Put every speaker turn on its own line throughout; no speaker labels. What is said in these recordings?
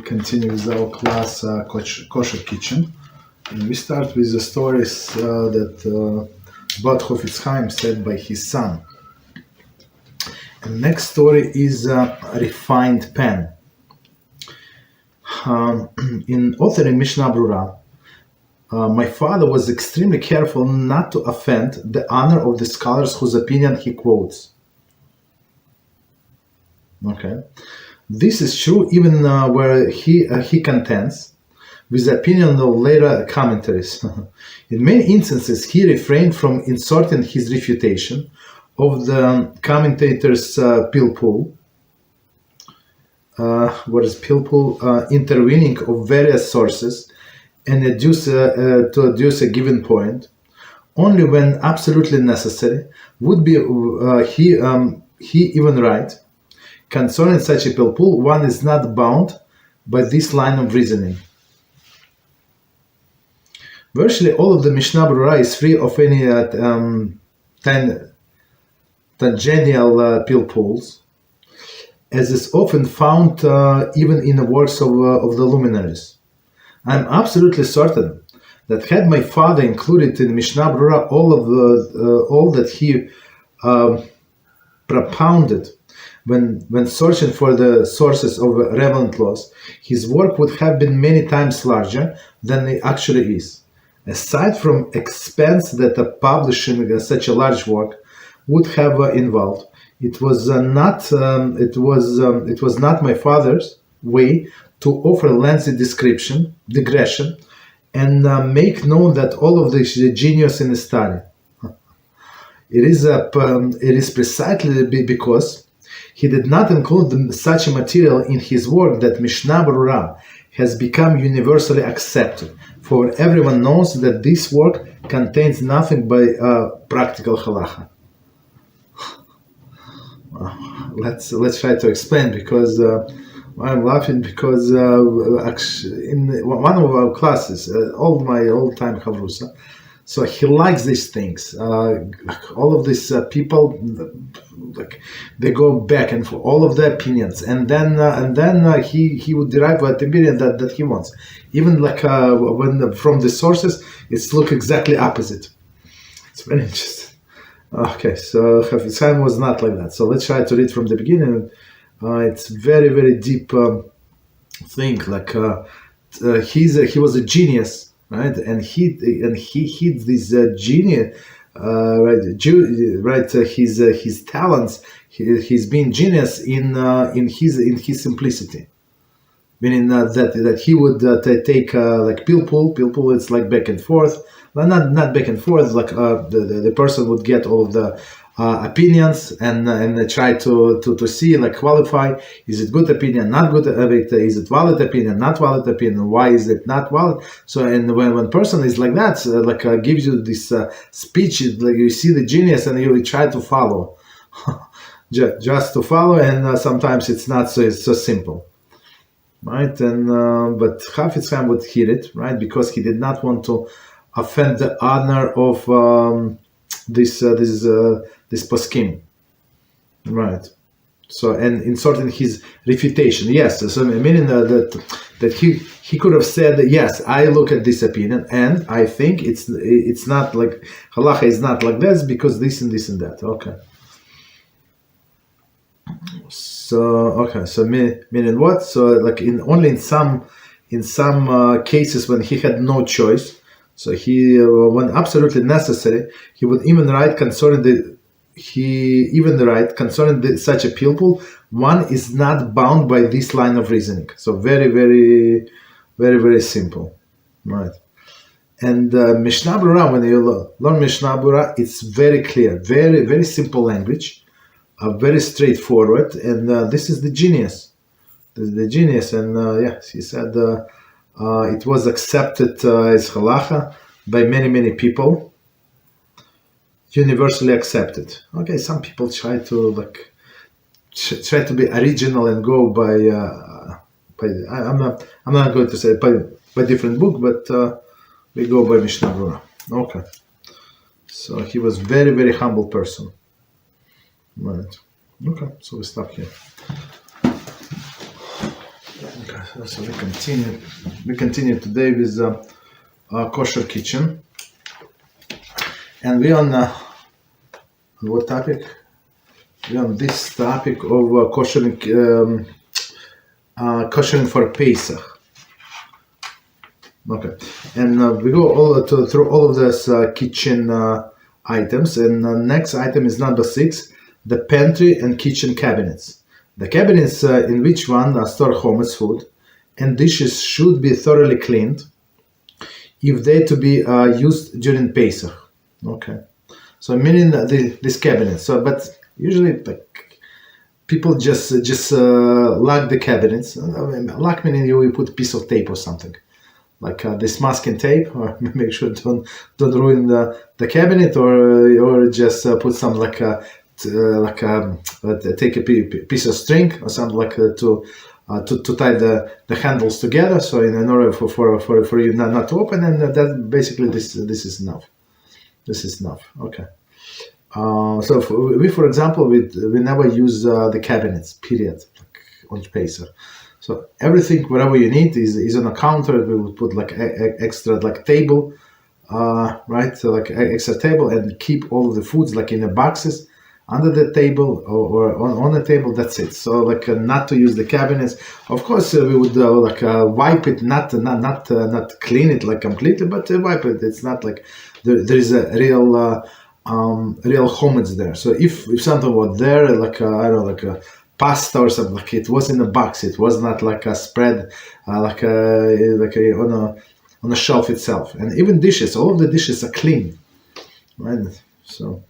continue with our class Kosher Kitchen. And we start with the stories that about Chofetz Chaim said by his son. And next story is refined pan. In authoring Mishnah Brura, my father was extremely careful not to offend the honor of the scholars whose opinion he quotes. Okay, this is true even where he contends with the opinion of later commentaries. In many instances, he refrained from inserting his refutation of the commentators' pilpul. What is pilpul? Intervening of various sources and to adduce a given point, only when absolutely necessary. Would be he even right? Concerning such a pilpul, one is not bound by this line of reasoning. Virtually all of the Mishnah Brura is free of any tangential pilpuls, as is often found even in the works of the luminaries. I am absolutely certain that had my father included in Mishnah Brura all that he propounded when searching for the sources of relevant laws, his work would have been many times larger than it actually is. Aside from expense that publishing such a large work would have involved, it was not my father's way to offer lengthy digression, and make known that all of this is genius in the study. It is precisely because he did not include such a material in his work that Mishnah Brura has become universally accepted, for everyone knows that this work contains nothing but practical Halachah. Let's try to explain, because I'm laughing because actually in one of our classes, my old-time Chavrusa, so he likes these things. All of these people, they go back and forth, all of their opinions, and then he would derive what opinion that he wants. Even when from the sources, it's look exactly opposite. It's very interesting. Okay, so Chofetz Chaim was not like that. So let's try to read from the beginning. It's very, very deep thing. He was a genius, right? And he hid this genius, right? His talents. He's being genius in his simplicity. Meaning that he would take pilpul. Pilpul, it's like back and forth. Well, not back and forth. The person would get all of the opinions and try to see, qualify. Is it good opinion? Not good. Is it valid opinion? Not valid opinion. Why is it not valid? So, and when person is like that, gives you this speech, you see the genius and you try to follow, just to follow, and sometimes it's not so simple. Right, and but Chofetz Chaim would hear it, right, because he did not want to offend the honor of this poskim, right? So, and inserting his refutation, yes. So meaning that he could have said, yes, I look at this opinion and I think it's not like Halachah is not like this because this and this and that. Okay. So meaning what? So only in some cases when he had no choice, so he when absolutely necessary, he would even write concerning such a pilpul. One is not bound by this line of reasoning. So very, very, very, very simple, right? And Mishnah Brura, when you learn Mishnah Brura, it's very clear, very, very simple language. Very straightforward, and this is the genius. This is the genius, and yes, he said it was accepted as Halachah by many, many people, universally accepted. Okay, some people try to be original and go by I'm not going to say by different book, but we go by Mishnah Brura. Okay, so he was very, very humble person. Right. Okay, so we stop here. So we continue. We continue today with kosher kitchen, and we on what topic? We on this topic of koshering for Pesach. Okay, and we go through all of these kitchen items, and the next item is number 6, the pantry and kitchen cabinets. The cabinets in which one store chametz food and dishes should be thoroughly cleaned if they to be used during Pesach. Okay, so meaning this cabinet. So, but usually people just lock the cabinets. Lock meaning you put a piece of tape or something, like this masking tape, or make sure don't ruin the cabinet, or just put some take a piece of string or something like to tie the handles together. So in order for you not to open, and that basically this is enough. This is enough. Okay. So for example, we never use the cabinets. Period. On Pesach. So everything whatever you need is on a counter. We would put extra table, right? So extra table, and keep all of the foods in the boxes under the table or on the table. That's it. So not to use the cabinets. Of course, we would wipe it, not clean it completely, but wipe it. It's not there is a real chametz there. So if something was there, a pasta or something, it was in a box. It was not a spread, on a shelf itself. And even dishes, all of the dishes are clean, right? So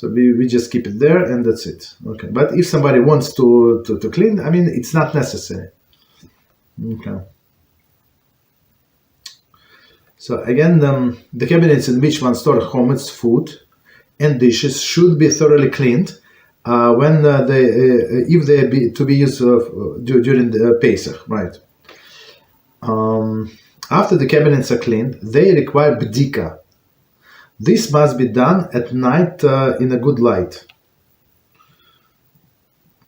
we just keep it there, and that's it. Okay. But if somebody wants to clean, I mean, it's not necessary. Okay. So again, the cabinets in which one store chametz food and dishes should be thoroughly cleaned when if they to be used during the Pesach, right? After the cabinets are cleaned, they require bdika. This must be done at night in a good light.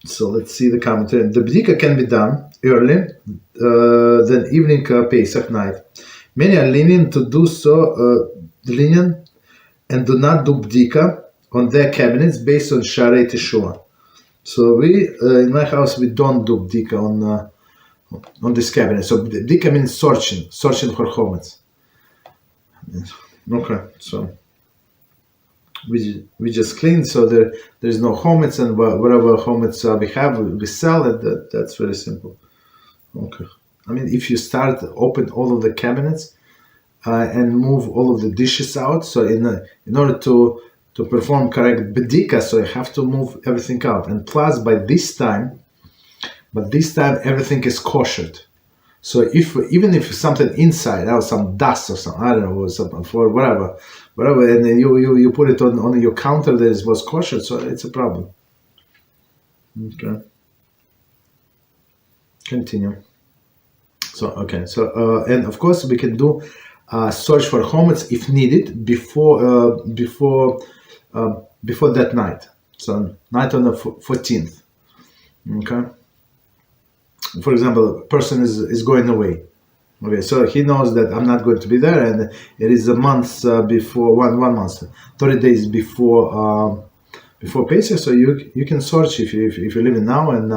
So let's see the commentary. The bdika can be done early than evening Pesach night. Many are lenient to do so, and do not do bdika on their cabinets based on Sharei Teshua. So we, in my house, we don't do bdika on this cabinet. So bdika means searching for chametz. Okay, so we just clean, so there is no chametz, and whatever chametz we have, we sell it. That's very simple. Okay. I mean, if you open all of the cabinets and move all of the dishes out, so in order to perform correct bdika, so you have to move everything out. And plus, by this time everything is koshered. So even if something inside, some dust or something, I don't know, or something for whatever, and then you put it on your counter that was kosher, so it's a problem. Okay. Continue. So okay, so and of course we can do search for chametz if needed before that night. So night on the 14th. Okay. For example, a person is going away. Okay, so he knows that I'm not going to be there, and it is a month before one month, 30 days before Pesach. So you can search if you're living now, and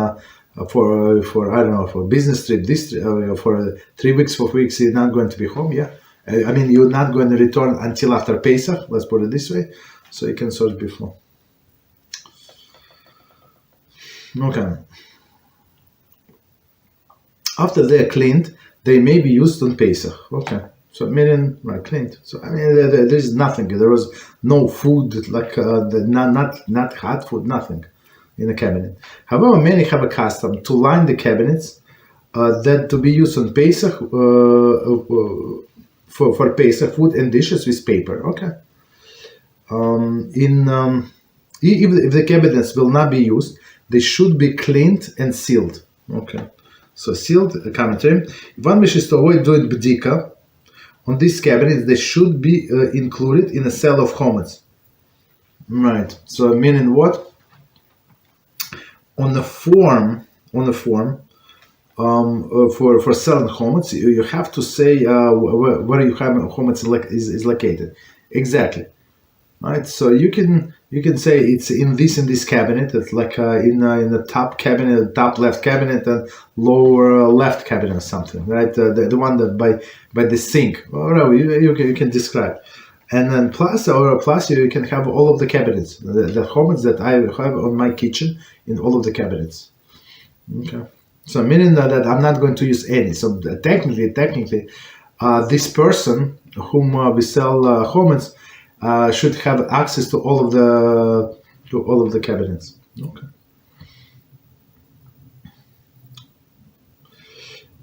for I don't know, for business trip, this for 3 weeks, 4 weeks, you're not going to be home. Yeah, I mean, you're not going to return until after Pesach. Let's put it this way. So you can search before. Okay. After they are cleaned, they may be used on Pesach. Okay, so meaning cleaned. So I mean, there is nothing. There was no food not hot food, nothing in the cabinet. However, many have a custom to line the cabinets that to be used on Pesach for Pesach food and dishes with paper. Okay. If the cabinets will not be used, they should be cleaned and sealed. Okay. So sealed, commentary. If one wishes to avoid doing bdika on these cabinets, they should be included in a sale of chametz. Right. So meaning what? On the form, for selling chametz, you have to say where your chametz is located. Exactly. Right, so you can say it's in this cabinet. It's like in the top cabinet, top left cabinet, and lower left cabinet or something. Right, the one that by the sink. Or no, you can describe, and then plus you can have all of the cabinets, the chametz that I have on my kitchen in all of the cabinets. Okay, so meaning that I'm not going to use any. So technically, this person whom we sell chametz should have access to all of the cabinets. Okay.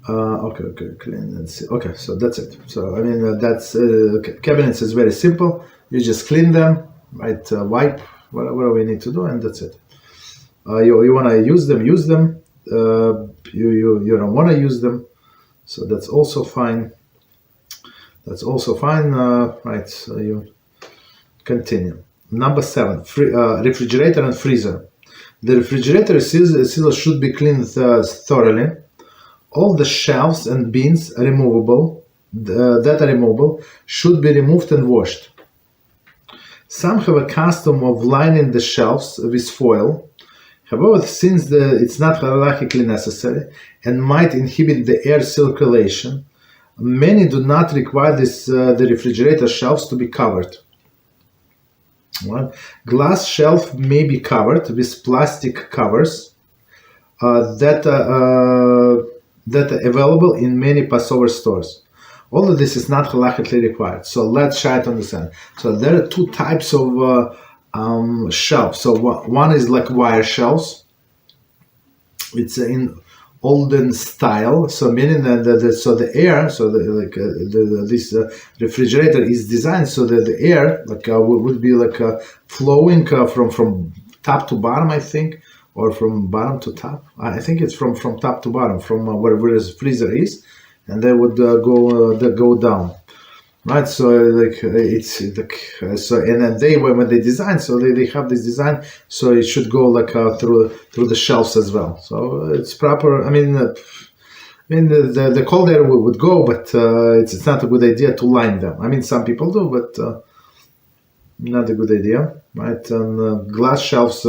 Okay, clean. Let's see. Okay, so that's it. So I mean, that's cabinets is very simple. You just clean them, right? Wipe whatever we need to do, and that's it. You want to use them, use them. You don't want to use them, so that's also fine. That's also fine, right? So you continue. Number 7, refrigerator and freezer. The refrigerator seal should be cleaned thoroughly. All the shelves and bins that are removable should be removed and washed. Some have a custom of lining the shelves with foil. However, since it's not halachically necessary and might inhibit the air circulation, many do not require the refrigerator shelves to be covered. Well, glass shelf may be covered with plastic covers that are available in many Passover stores. All of this is not halachically required. So let's try to understand. So there are two types of shelves. So one is like wire shelves. It's in olden style, so meaning that the air, this refrigerator is designed so that the air would be flowing from top to bottom, I think, or from bottom to top. I think it's from top to bottom, from where the freezer is, and they would go down. Right, so and then when they design, so they have this design, so it should go through the shelves as well. So it's proper. I mean, the cold air would go, but it's not a good idea to line them. I mean, some people do, but not a good idea, right? And glass shelves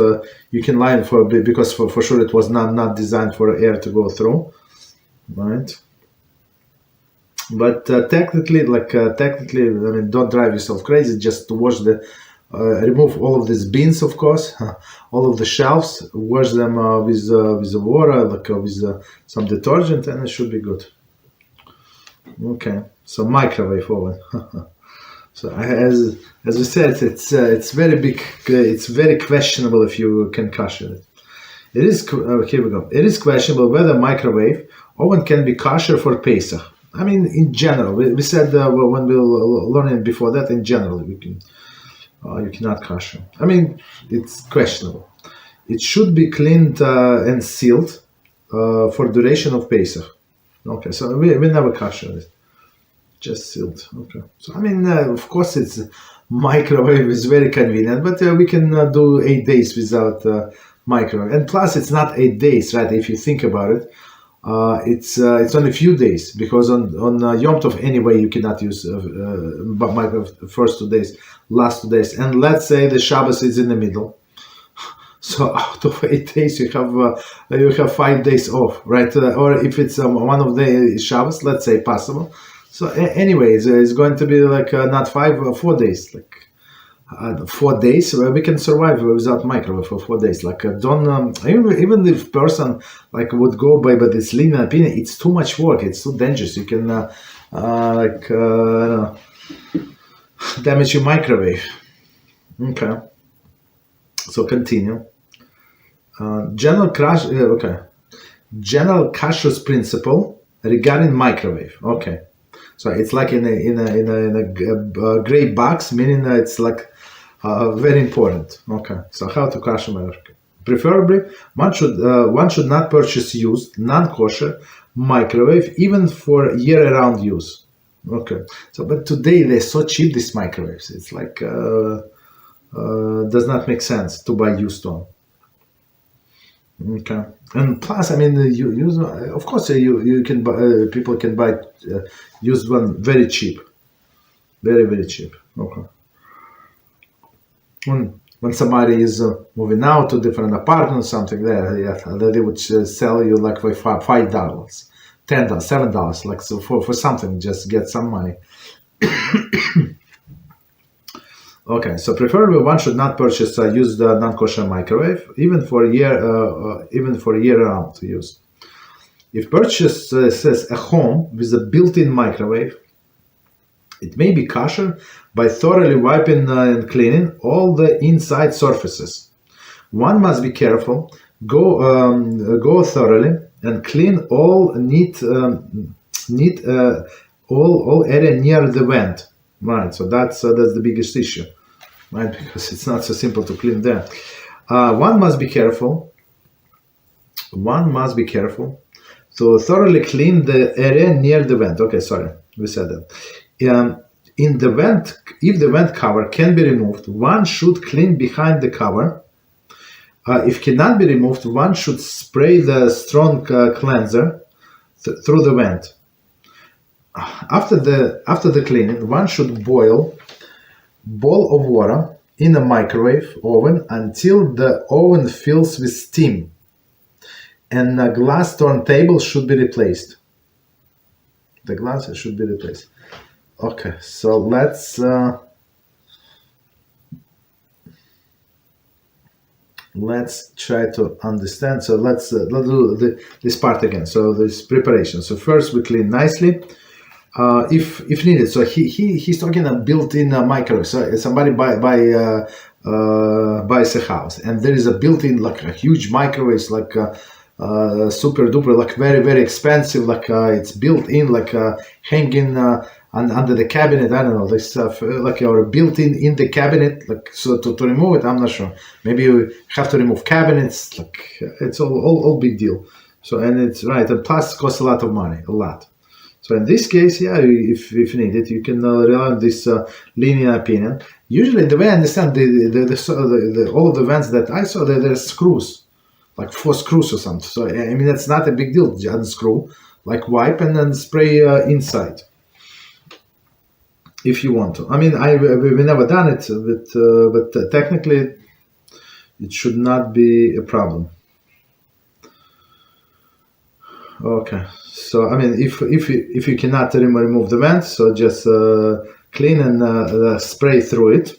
you can line because for sure it was not designed for air to go through, right? But technically, I mean, don't drive yourself crazy. Just wash remove all of these bins, of course, all of the shelves. Wash them with water, with some detergent, and it should be good. Okay, so microwave oven. So as we said, it's very big. It's very questionable if you can kosher it. It is here we go. It is questionable whether microwave oven can be kosher for Pesach. I mean, in general, we said when we were learning before that, in general, you cannot kosher. I mean, it's questionable. It should be cleaned and sealed for duration of Pesach. Okay, so we never kosher it, just sealed. Okay, so I mean, of course, it's microwave is very convenient, but we can do 8 days without microwave, and plus, it's not 8 days, right? If you think about it. It's only a few days because on Yom Tov anyway you cannot use microwave first 2 days, last 2 days, and let's say the Shabbos is in the middle. So out of 8 days you have 5 days off, right? Or if it's one of the Shabbos, let's say possible. So anyways, it's going to be not 5 or 4 days, 4 days we can survive without microwave for 4 days. Even if person would go by this lenient opinion, it's too much work. It's too dangerous. You can damage your microwave. Okay, so continue. General Kashrut principle regarding microwave. Okay. So it's like in a gray box, meaning it's very important. Okay, so how to kosher microwave? Preferably, one should not purchase used non-kosher microwave even for year-round use. Okay, so but today they're so cheap, these microwaves. It's does not make sense to buy used one. Okay. And plus, I mean, you use, of course, you can buy, people can buy used one very cheap, very cheap. Okay. When somebody is moving out to different apartments, something there, yeah, they would sell you like for $5, $10, $7, like so for something, just get some money. Okay, so preferably one should not purchase a used non-kosher microwave, even for a year round to use. If purchase says a home with a built-in microwave, it may be kosher by thoroughly wiping and cleaning all the inside surfaces. One must be careful, go thoroughly and clean all all area near the vent. Right, so that's the biggest issue, right? Because it's not so simple to clean there. One must be careful. One must be careful to thoroughly clean the area near the vent. Okay, sorry, we said that. In the vent, if the vent cover can be removed, one should clean behind the cover. If cannot be removed, one should spray the strong cleanser through the vent. After the cleaning, one should boil bowl of water in a microwave oven until the oven fills with steam, and a glass turntable should be replaced. The glass should be replaced. Okay, so let's try to understand. So let's do this part again. So this preparation. So first we clean nicely, if needed. So he's talking a built-in microwave. So somebody buys a house, and there is a built-in like a huge microwave, like super duper, like very expensive, like it's built in, like hanging under the cabinet. I don't know, this stuff like or built in the cabinet, like so to remove it, I'm not sure. Maybe you have to remove cabinets, like it's all big deal. So, and it's right, and plus costs a lot of money, a lot. So in this case, yeah, if needed, you can rely on this lenient opinion. Usually, the way I understand the all of the vents that I saw, there's screws, like 4 screws or something. So I mean, that's not a big deal. Just unscrew, like wipe and then spray inside, if you want to. I mean, we've never done it, but technically, it should not be a problem. Okay, so I mean, if you cannot remove the vent, so just clean and spray through it.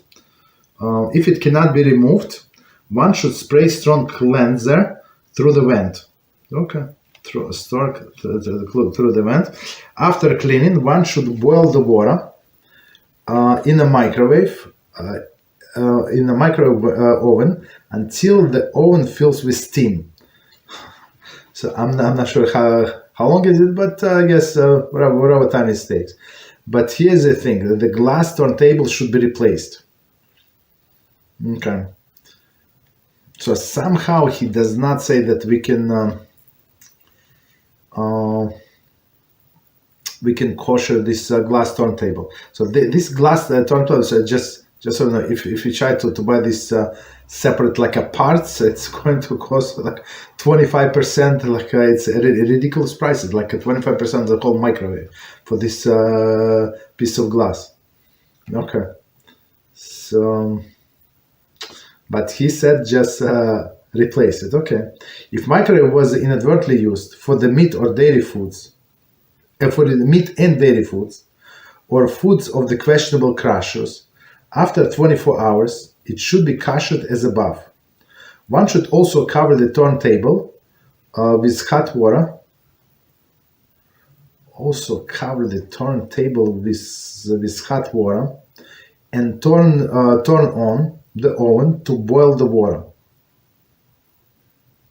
If it cannot be removed, one should spray strong cleanser through the vent. Okay, through the vent. After cleaning, one should boil the water in a microwave oven until the oven fills with steam. So I'm not sure how long is it, but I guess whatever time it takes. But here's the thing: the glass turntable should be replaced. Okay. So somehow he does not say that we can kosher this glass turntable. So this glass turntable, so just so you know, if you try to buy this separate like a parts, it's going to cost like 25%. Like it's a ridiculous prices, like 25% of the whole microwave for this piece of glass. Okay, so. But he said just replace it. Okay. If microwave was inadvertently used for the meat or dairy foods, for the meat and dairy foods, or foods of the questionable kashrut, after 24 hours, it should be kashrut as above. One should also cover the turntable with hot water. Also cover the turntable with hot water and turn on the oven to boil the water.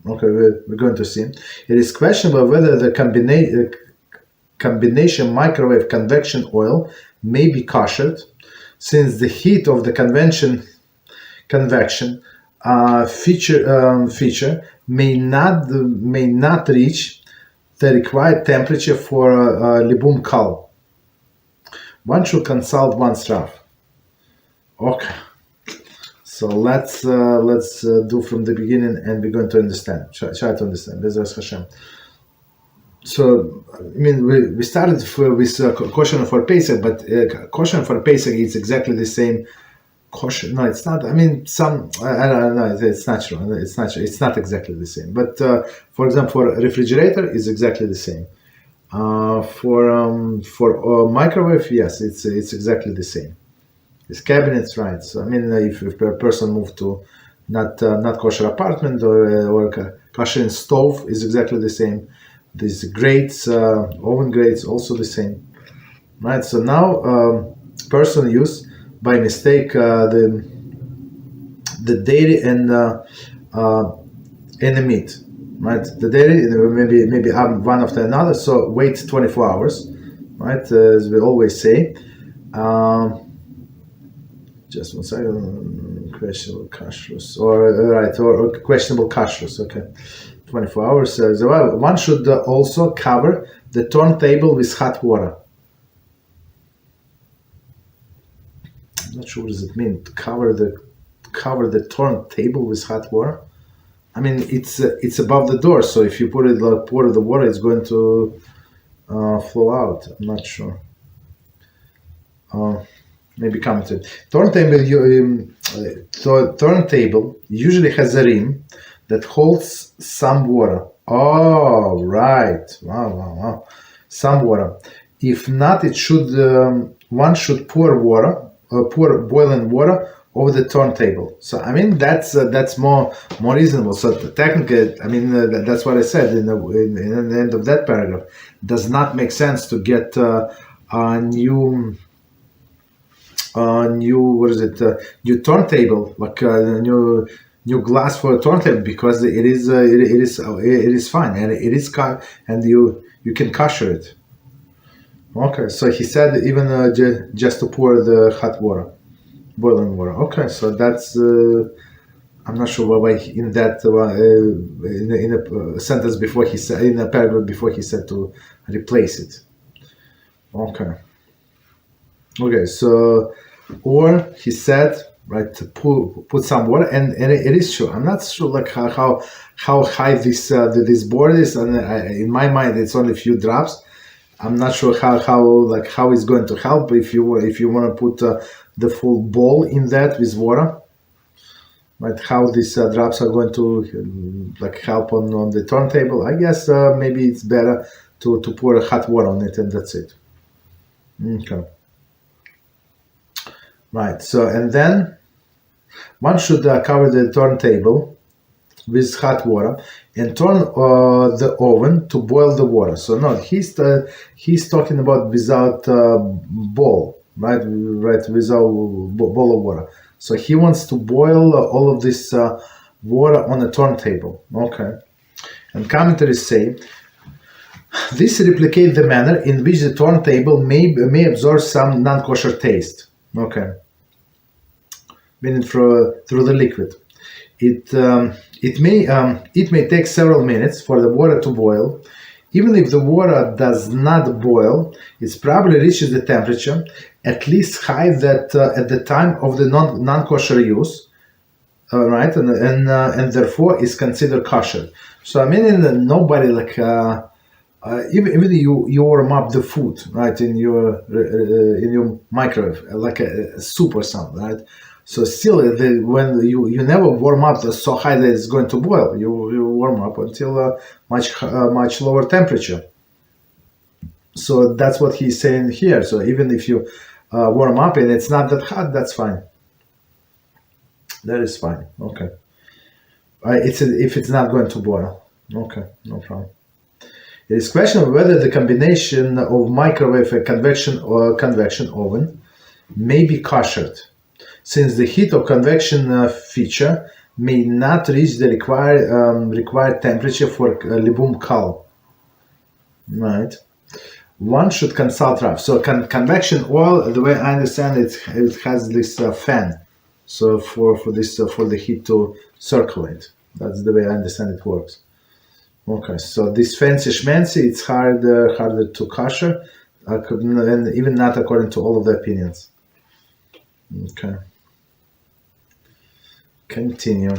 Okay, we're going to see. It is questionable whether the combination microwave convection oil may be kosher, since the heat of the convection feature may not reach the required temperature for libum kal. One should consult one's Rav. Okay. So let's do from the beginning, and we're going to understand. Try to understand. Bezras Hashem. So I mean, we started with Kosher for Pesach, but Kosher for Pesach is exactly the same. Kosher? No, it's not. I mean, I don't know. It's not true. It's not true. It's not exactly the same. But for example, for a refrigerator, is exactly the same. For microwave, yes, it's exactly the same. It's cabinets, right? So I mean, if a person moved to not kosher apartment or kosher stove, is exactly the same. These grates, oven grates, also the same, right? So now person used by mistake the dairy and the meat, right? The dairy maybe one after another. So wait 24 hours, right? As we always say. Just one second. Questionable kashrut, or questionable kashrut. Okay, 24 hours. So one should also cover the turntable with hot water. I'm not sure what does it mean to cover the turntable with hot water. I mean, it's above the door, so if you pour the water, it's going to flow out. I'm not sure. Maybe commented. Turntable usually has a rim that holds some water. Oh, right. Wow. Some water. If not, it should one should pour boiling water over the turntable. So I mean that's more reasonable. So technically, I mean that's what I said in the end of that paragraph. Does not make sense to get a new new turntable, like new glass for a turntable, because it is fine, and it is and you can kosher it. Okay, so he said even just to pour the hot water, boiling water. Okay, so that's I'm not sure why in that in a sentence before he said, in a paragraph before he said to replace it. Okay, so. Or he said, right, to put some water, and it is true. I'm not sure like how high this board is, and in my mind it's only a few drops. I'm not sure how it's going to help if you want to put the full bowl in that with water, right? How these drops are going to help on the turntable. I guess maybe it's better to pour hot water on it, and that's it. Okay. Right, so and then one should cover the turntable with hot water and turn the oven to boil the water. So no, he's talking about without bowl, right? Without bowl of water. So he wants to boil all of this water on a turntable. Okay, and commentaries say this replicates the manner in which the turntable may absorb some non-kosher taste. Okay. Meaning through the liquid, it may take several minutes for the water to boil. Even if the water does not boil, it probably reaches the temperature at least high that at the time of the non-kosher use, right, and therefore is considered kosher. So I mean, nobody even you warm up the food, right, in your microwave like a soup or something, right? So still, when you never warm up so high that it's going to boil, you warm up until a much lower temperature. So that's what he's saying here. So even if you warm up and it's not that hot, that's fine. That is fine. Okay. If it's not going to boil. Okay, no problem. It is questionable whether the combination of microwave and convection oven may be koshered, since the heat of convection feature may not reach the required temperature for libum kal. Right. One should consult Rav. So convection oil, the way I understand it, it has this fan. So for the heat to circulate. That's the way I understand it works. Okay, so this fancy schmancy, it's harder to kosher, and even not according to all of the opinions. Okay. Continue.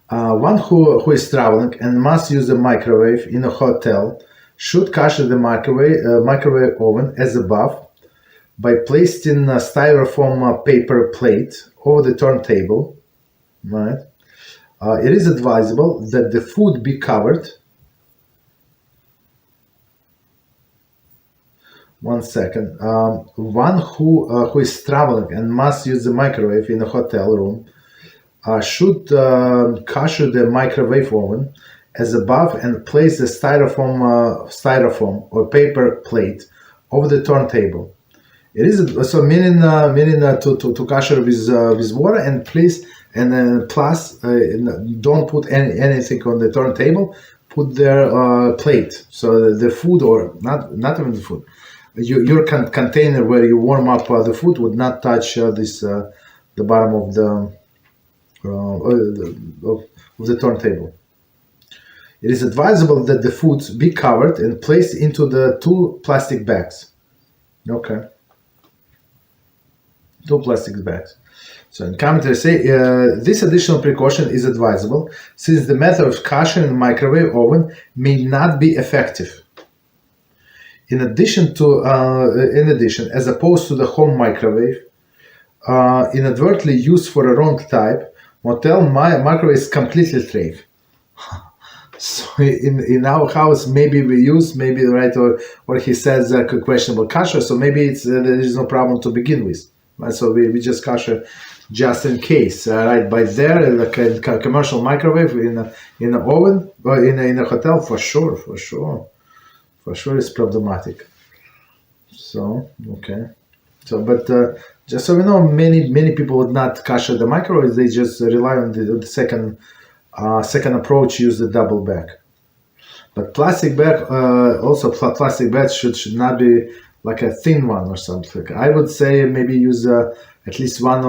One who is traveling and must use a microwave in a hotel should kasher the microwave oven as above by placing a styrofoam paper plate over the turntable. Right. It is advisable that the food be covered. One second. One who is traveling and must use the microwave in a hotel room should kasher the microwave oven as above and place the styrofoam or paper plate over the turntable. It is so meaning to kasher with water, and please and plus don't put anything on the turntable. Put their plate, so the food, or not even the food, your container where you warm up the food would not touch the bottom of the turntable. It is advisable that the foods be covered and placed into the 2 plastic bags. Okay. 2 plastic bags. So in commentary say this additional precaution is advisable since the method of kashering in the microwave oven may not be effective. In addition, as opposed to the home microwave, inadvertently used for a wrong type, motel microwave is completely treif. So in our house, maybe we use, maybe right, or he says questionable kasher, so maybe there is no problem to begin with. Right? So we just kasher just in case, right? By there, like a commercial microwave in an oven or in a hotel, for sure it's problematic. So okay, so but just so we know, many people would not kasher the microwave; they just rely on the second approach, use the double bag. But plastic bag, also plastic bags should not be like a thin one or something. I would say maybe use at least one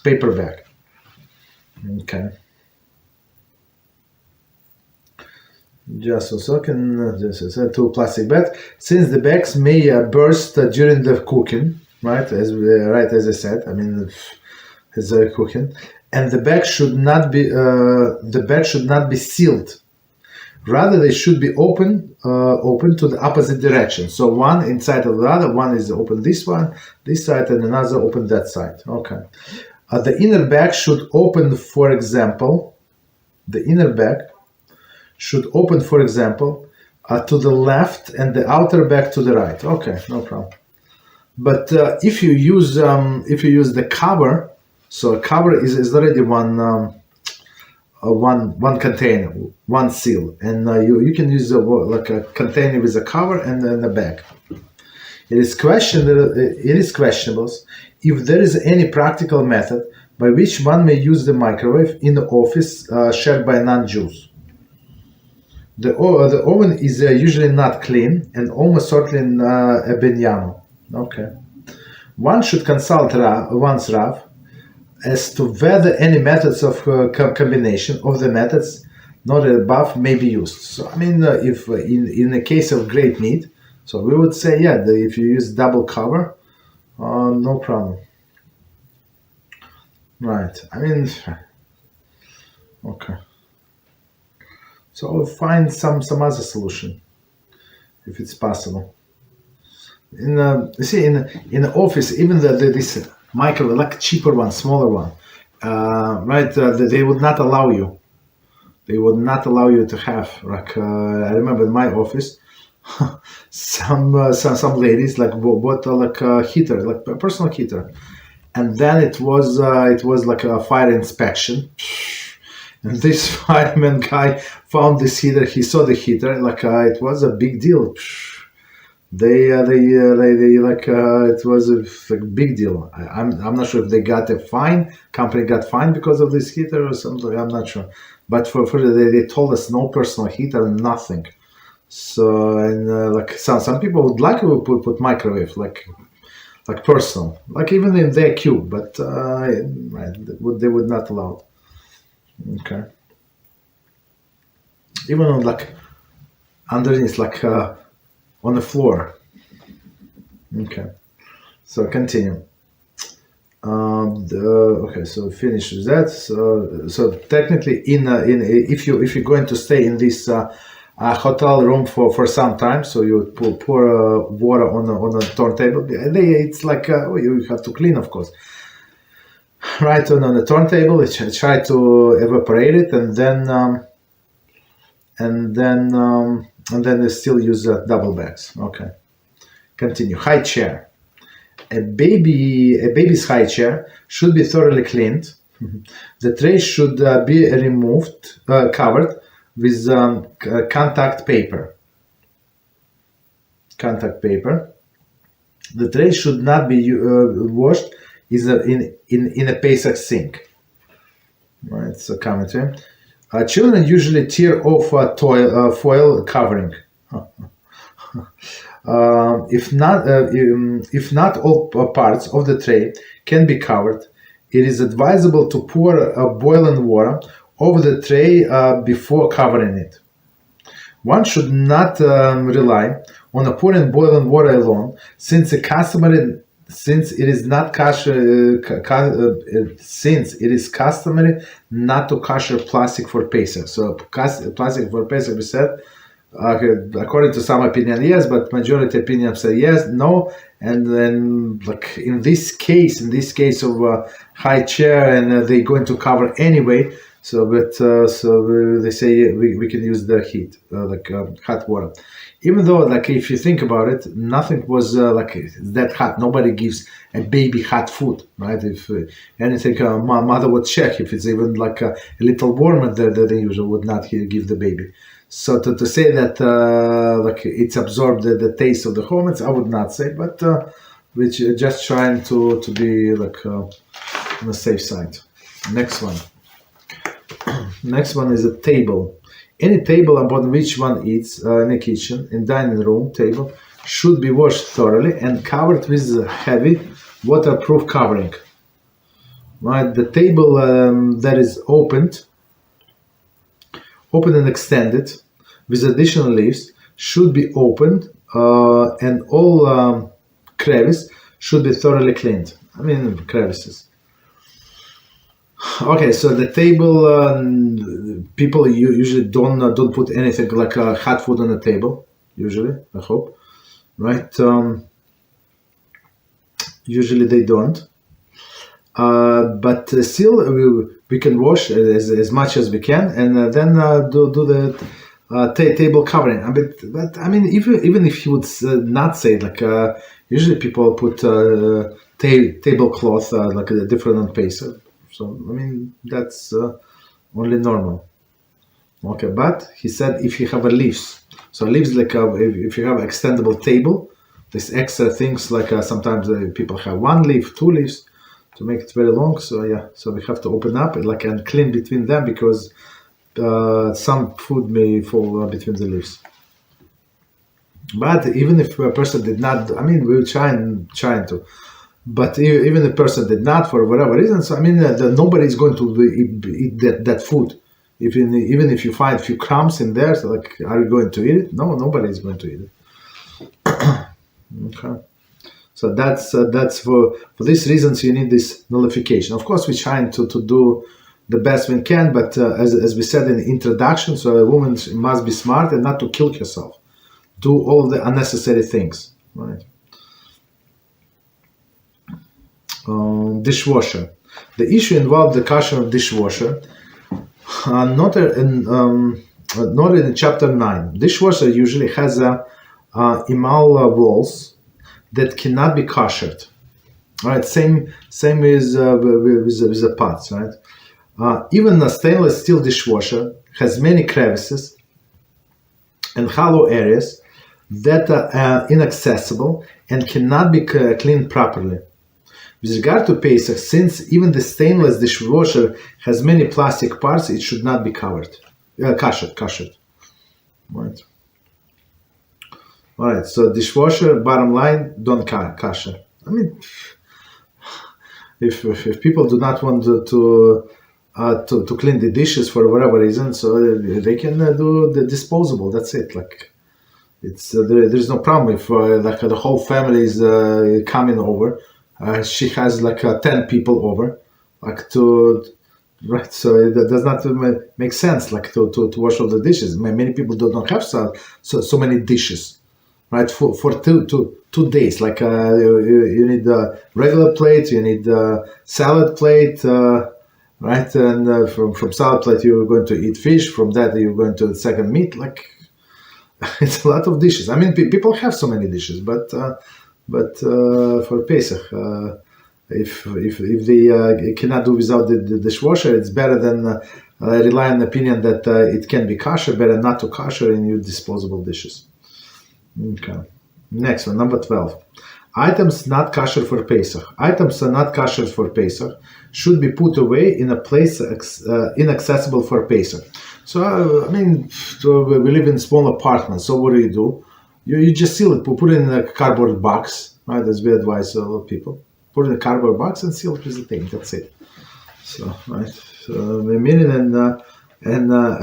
paper bag. Okay. Just a second. This is 2 plastic bags. Since the bags may burst during the cooking, right? As I said, I mean, as cooking, and the bag should not be sealed. Rather, they should be open to the opposite direction. So one inside of the other. One is open this side, and another open that side. Okay. The inner bag should open, for example. The inner bag should open, for example, to the left, and the outer bag to the right. Okay, no problem. But if you use the cover, so a cover is already one container, one seal, and you can use like a container with a cover and then a bag. It is questionable if there is any practical method by which one may use the microwave in the office shared by non-Jews. The oven is usually not clean and almost certainly a binah. Okay. One should consult one's Rav as to whether any methods of combination of the methods noted above may be used. So, I mean, if in the case of great meat, so we would say, yeah, if you use double cover, no problem. Right. I mean, okay. So I'll find some other solution if it's possible. In the office, even this microwave, like cheaper one, smaller one, right? They would not allow you. They would not allow you to have. Like I remember in my office, some ladies like bought like a heater, like a personal heater, and then it was like a fire inspection. And this fireman guy found this heater. He saw the heater, like it was a big deal. They like it was a big deal. I'm not sure if they got a fine. Company got fined because of this heater or something. I'm not sure. But for they told us no personal heater, nothing. So and like some people would like to put microwave like personal, like even in their cube, but they would not allow it. Okay. Even on like underneath, like on the floor. Okay. So continue. Okay, so finish with that. So technically, if you're going to stay in this hotel room for some time, so you pour water on a turntable. It's like you have to clean, of course. Right on the turntable, try to evaporate it, and then they still use double bags. Okay, continue. Highchair. A baby's highchair should be thoroughly cleaned. The tray should be covered with contact paper. The tray should not be washed in a Pesach sink. Right, so commentary. Children usually tear off foil covering. If not all parts of the tray can be covered, it is advisable to pour boiling water over the tray before covering it. One should not rely on pouring boiling water alone, since it is customary not to kosher plastic for Pesach. So plastic for Pesach, we said, according to some opinion, yes, but majority opinion say yes, no, and then like in this case of Highchair, and they're going to cover anyway. So, they say we can use the heat, hot water. Even though, like, if you think about it, nothing was that hot. Nobody gives a baby hot food, right? If anything, my mother would check if it's even like a little warmer that they usually would not give the baby. So to say that it's absorbed the taste of the homage, I would not say, but which just trying to be on the safe side. Next one. Next one is a table. Any table upon which one eats in a kitchen, in dining room table, should be washed thoroughly and covered with a heavy waterproof covering. Right, the table that is opened and extended with additional leaves should be opened, and all crevices should be thoroughly cleaned. I mean crevices. Okay, so the table, people usually don't put anything like hot food on the table. Usually, I hope, right? Usually they don't, but still we can wash as much as we can, and then do the table covering. But I mean, even if you would not say usually people put tablecloth different on Pesach. So, I mean, that's only normal. Okay, but he said if you have a leaves, so leaves if you have an extendable table, there's extra things sometimes people have one leaf, two leaves to make it very long. So yeah, so we have to open up and clean between them because some food may fall between the leaves. But even if a person did not, I mean, we're trying to. But even the person did not, for whatever reason, so I mean, nobody is going to eat that food. Even if you find a few crumbs in there, so are you going to eat it? No, nobody is going to eat it. Okay, so that's for these reasons you need this nullification. Of course, we're trying to do the best we can, but as we said in the introduction, so a woman must be smart and not to kill herself, do all the unnecessary things, right? Dishwasher. The issue involved the kosher of dishwasher, noted in chapter 9. Dishwasher usually has emal walls that cannot be koshered. All right, same with the pots, right? Even a stainless steel dishwasher has many crevices and hollow areas that are inaccessible and cannot be cleaned properly. With regard to Pesach, since even the stainless dishwasher has many plastic parts, it should not be koshered. Right. All right. So dishwasher, bottom line, don't kosher. I mean, if people do not want to clean the dishes for whatever reason, so they can do the disposable. That's it. It's there's no problem if the whole family is coming over. she has like 10 people over, like to, right? So it does not make sense, like to wash all the dishes. Many people do not have so many dishes, right? For two days, like you need a regular plate, you need a salad plate, right? And from salad plate you're going to eat fish. From that you're going to the second meat. Like it's a lot of dishes. I mean, people have so many dishes, but for Pesach, if they cannot do without the dishwasher, it's better than rely on the opinion that it can be kosher. Better not to kosher in your disposable dishes. Okay. Next one, number 12. Items not kosher for Pesach. Items are not kosher for Pesach should be put away in a place inaccessible for Pesach. So, I mean, we live in small apartments, so what do? You just seal it, put it in a cardboard box, right? That's we advise a lot of people. Put it in a cardboard box and seal it with the tape, that's it. So, right, so a minute and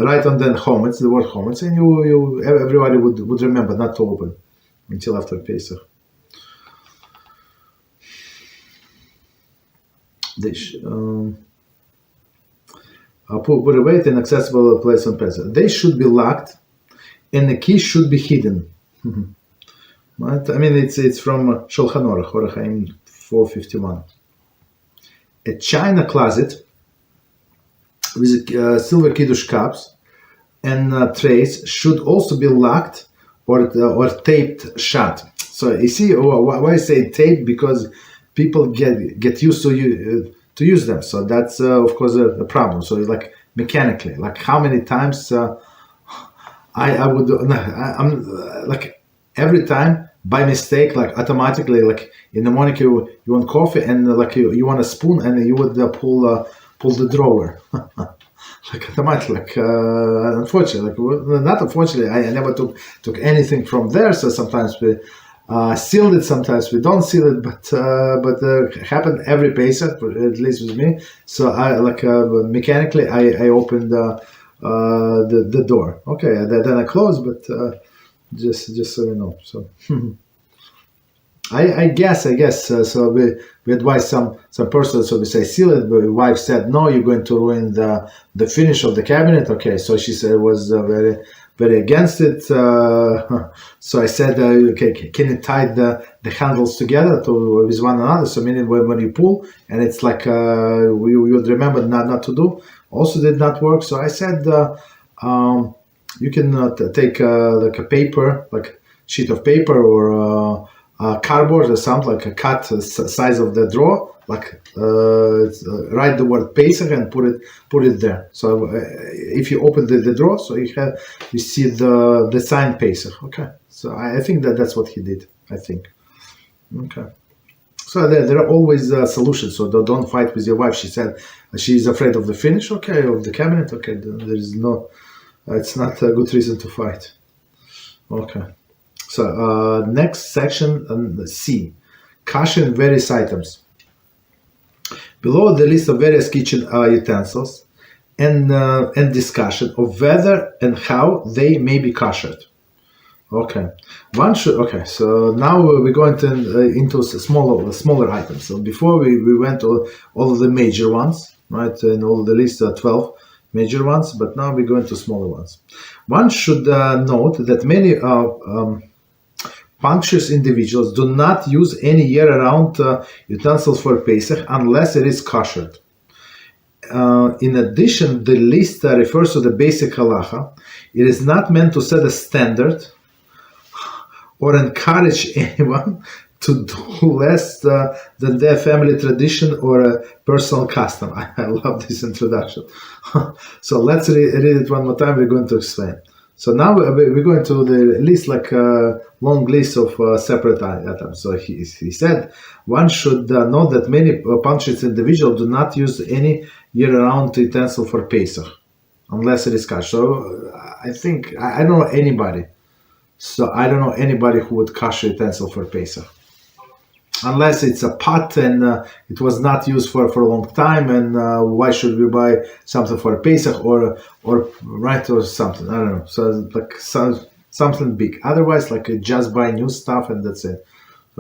write on then chometz, the word chometz, and you everybody would remember not to open until after Pesach. Dish. Put away it in accessible place on Pesach. They should be locked, and the key should be hidden. Right? I mean, it's from Shulchan Aruch, Orach Chaim 451. A china closet with silver kiddush cups and trays should also be locked or taped shut. So you see why I say tape, because people get used to use them. So that's of course a problem. So it's like mechanically, like how many times I'm like every time by mistake, like automatically, like in the morning you want coffee and like you want a spoon and you would pull the drawer. Like automatically, like unfortunately, like not unfortunately, I never took anything from there. So sometimes we sealed it, sometimes we don't seal it, but happened every Pesach, at least with me. So I like mechanically I opened the door. Okay, then I closed, but just so you know. So I guess. So we advise some persons. So we say seal it, but my wife said no. You're going to ruin the finish of the cabinet. Okay, so she said was very against it. So I said, okay, can you tie the handles together with one another? So meaning when you pull, and it's like you would remember not to do. Also did not work. So I said you can take like a paper, like sheet of paper or cardboard or something, like a cut size of the drawer, like write the word Pesach and put it there. So if you open the drawer, so you see the sign Pesach. Okay, so I think that's what he did. I think. Okay. So there are always solutions. So don't fight with your wife. She said she's afraid of the finish. Okay, of the cabinet. Okay, there is no. It's not a good reason to fight. Okay. So next section, C, kosher and various items. Below the list of various kitchen utensils and discussion of whether and how they may be koshered. Okay, okay. So now we're going into smaller items. So before we went to all of the major ones, right? And all the list 12 major ones, but now we're going to smaller ones. One should note that many punctuous individuals do not use any year-round utensils for Pesach unless it is kosher. In addition, the list refers to the basic Halachah. It is not meant to set a standard or encourage anyone to do less than their family tradition or a personal custom. I love this introduction. So let's read it one more time. We're going to explain. So now we're going to the list, like a long list of separate items. So he said, one should know that many punctuous individuals do not use any year-round utensil for Pesach, unless it is kosher. So I think, I don't know anybody. So I don't know anybody who would kosher utensil for Pesach. Unless it's a pot and it was not used for a long time, and why should we buy something for Pesach or right or something? I don't know. So like something big. Otherwise, like just buy new stuff and that's it.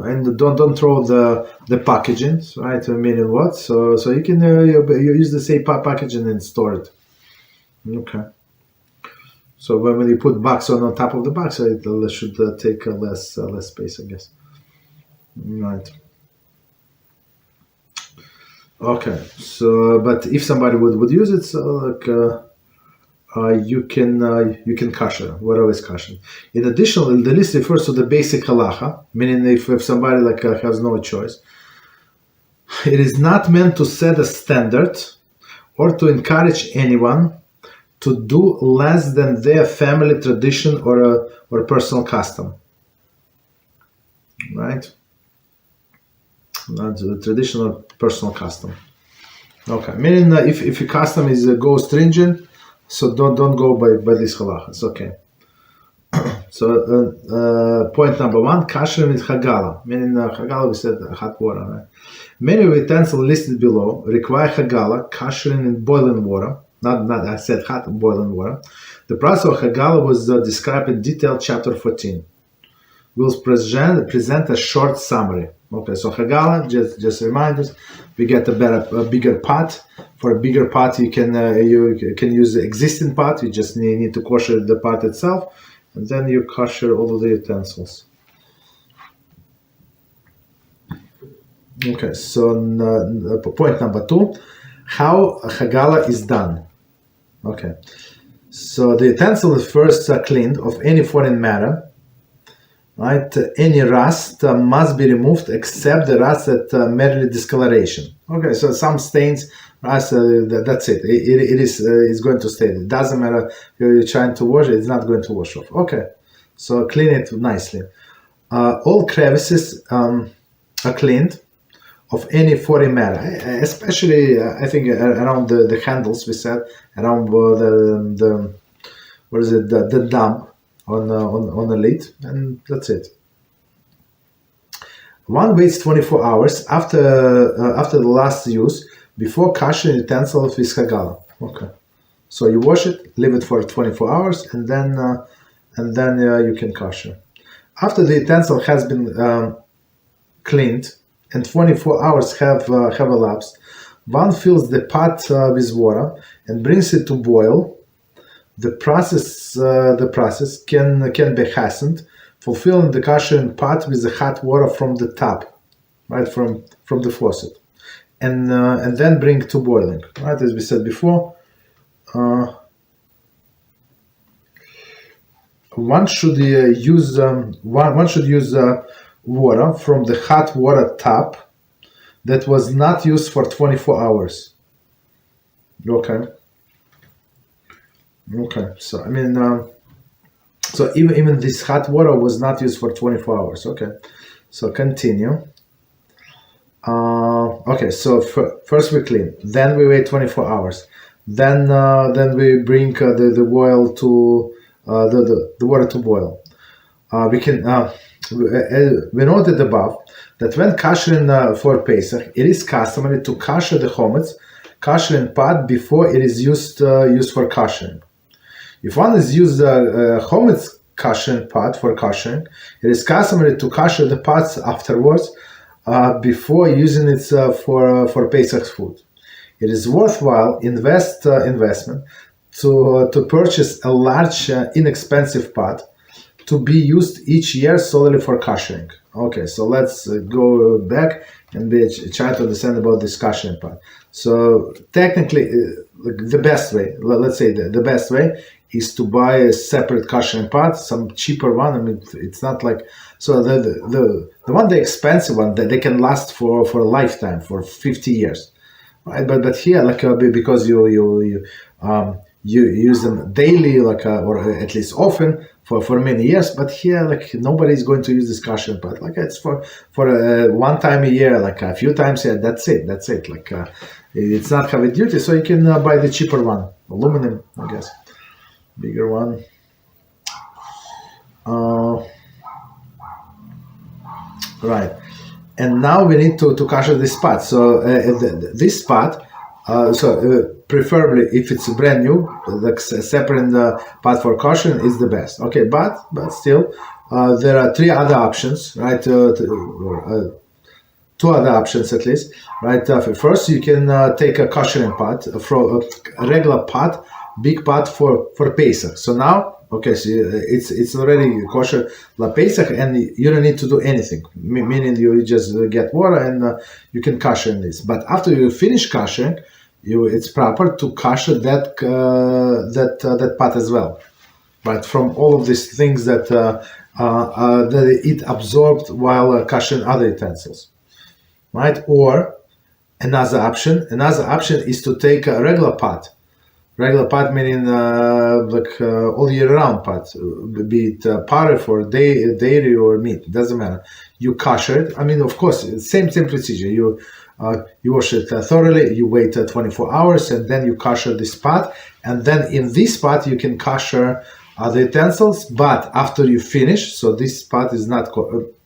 And don't throw the packaging, right? I mean, what? So you can you use the same packaging and store it. Okay. So when you put box on top of the box, it should take less space, I guess. Right. Okay. So, but if somebody would use it, so you can kosher whatever is kosher. In addition, the list refers to the basic halacha, meaning if somebody has no choice. It is not meant to set a standard or to encourage anyone to do less than their family tradition or personal custom. Right? Not the traditional personal custom. Okay, meaning if your custom is go stringent, so don't go by this halachas. Okay. So point number one, Kashering is Hagalah. Meaning Hagalah, we said hot water. Right? Many utensils listed below require Hagalah, Kashering in boiling water. Not I said hot boiling water. The process of Hagalah was described in detail, chapter 14. We'll present a short summary. Okay, so Hagalah, just reminders. We get a bigger pot. For a bigger pot, you can use the existing pot. You just need to kosher the pot itself, and then you kosher all of the utensils. Okay, so point number two, how Hagalah is done. Okay, so the utensil is first cleaned of any foreign matter. Right, any rust must be removed except the rust at merely discoloration. Okay, so some stains, rust, that's it. It is going to stay. It doesn't matter if you're trying to wash it; it's not going to wash off. Okay, so clean it nicely. All crevices are cleaned of any foreign matter, especially I think around the handles. We said around the what is it? The dump. On the lid, and that's it. One waits 24 hours after the last use before kashering utensils with Hagalah. Okay, so you wash it, leave it for 24 hours, and then you can kosher. After the utensil has been cleaned and 24 hours have elapsed, one fills the pot with water and brings it to boil. The process can be hastened, fulfilling the kashering pot with the hot water from the tap, right, from the faucet, and then bring to boiling. Right, as we said before, one should use water from the hot water tap that was not used for 24 hours. Okay. Okay, so I mean, so even this hot water was not used for 24 hours. Okay, so continue. Okay, so first we clean, then we wait 24 hours, then we bring the oil to the water to boil. We noted above that when kashering for Pesach, it is customary to kasher the chometz kashering pot before it is used for kashering. If one is used a chometz kashering pot for kashering, it is customary to kasher the pots afterwards before using it for Pesach food. It is worthwhile investment to purchase a large, inexpensive pot to be used each year solely for kashering. Okay, so let's go back and try to understand about this kashering pot. So technically, the best way, let's say the best way, is to buy a separate kashering pot, some cheaper one. I mean, it's not like, so the one, the expensive one, that they can last for a lifetime, for 50 years, right? But here, because you use them daily, or at least often for many years. But here, nobody's going to use this kashering pot. It's for one time a year, a few times a year. That's it. It's not heavy duty, so you can buy the cheaper one, aluminum, I guess. Bigger one. Right, and now we need to kosher this pot. So this pot, preferably if it's brand new, separate pot for koshering is the best. Okay, but still, there are three other options, right? Two other options at least, right? First, you can take a kashering pot, from a regular pot, big pot for Pesach. So now, okay, so it's already kosher la Pesach, and you don't need to do anything. Meaning you just get water and you can kasher in this. But after you finish kashering, it's proper to kasher that pot as well, right? From all of these things that it absorbed while kashering other utensils. Right? Or another option is to take a regular pot meaning all year round pot, be it powder for dairy or meat, doesn't matter. You kosher it. I mean, of course, same procedure. You wash it thoroughly, you wait 24 hours, and then you kosher this pot, and then in this pot you can kosher other utensils, but after you finish, so this pot is not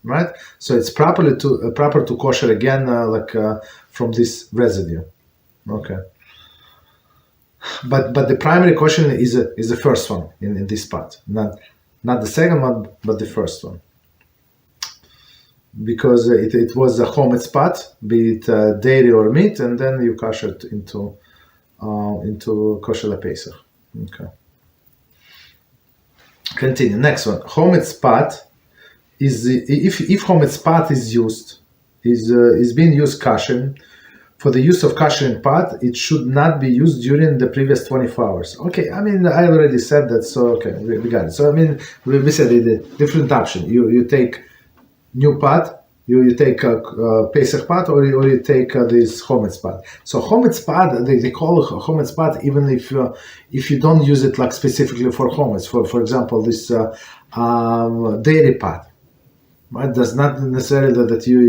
right, so it's proper to kosher again, from this residue. Okay, but the primary kosher is the first one in this pot, not the second one, but the first one, because it was a chometz pot, be it dairy or meat, and then you kosher it into kosher la Pesach. Okay. Continue. Next one. Chometz pot is if chometz pot is being used kashering. For the use of kashering pot, it should not be used during the previous 24 hours. Okay, I mean, I already said that, so okay, we got it. So I mean, we said the different option. You take new pot, you take a Pesach pot, or you take this chometz pot. So chometz pot, they call it chometz pot even if you don't use it like specifically for chometz. For example, this dairy pot. Right? Does not necessarily that you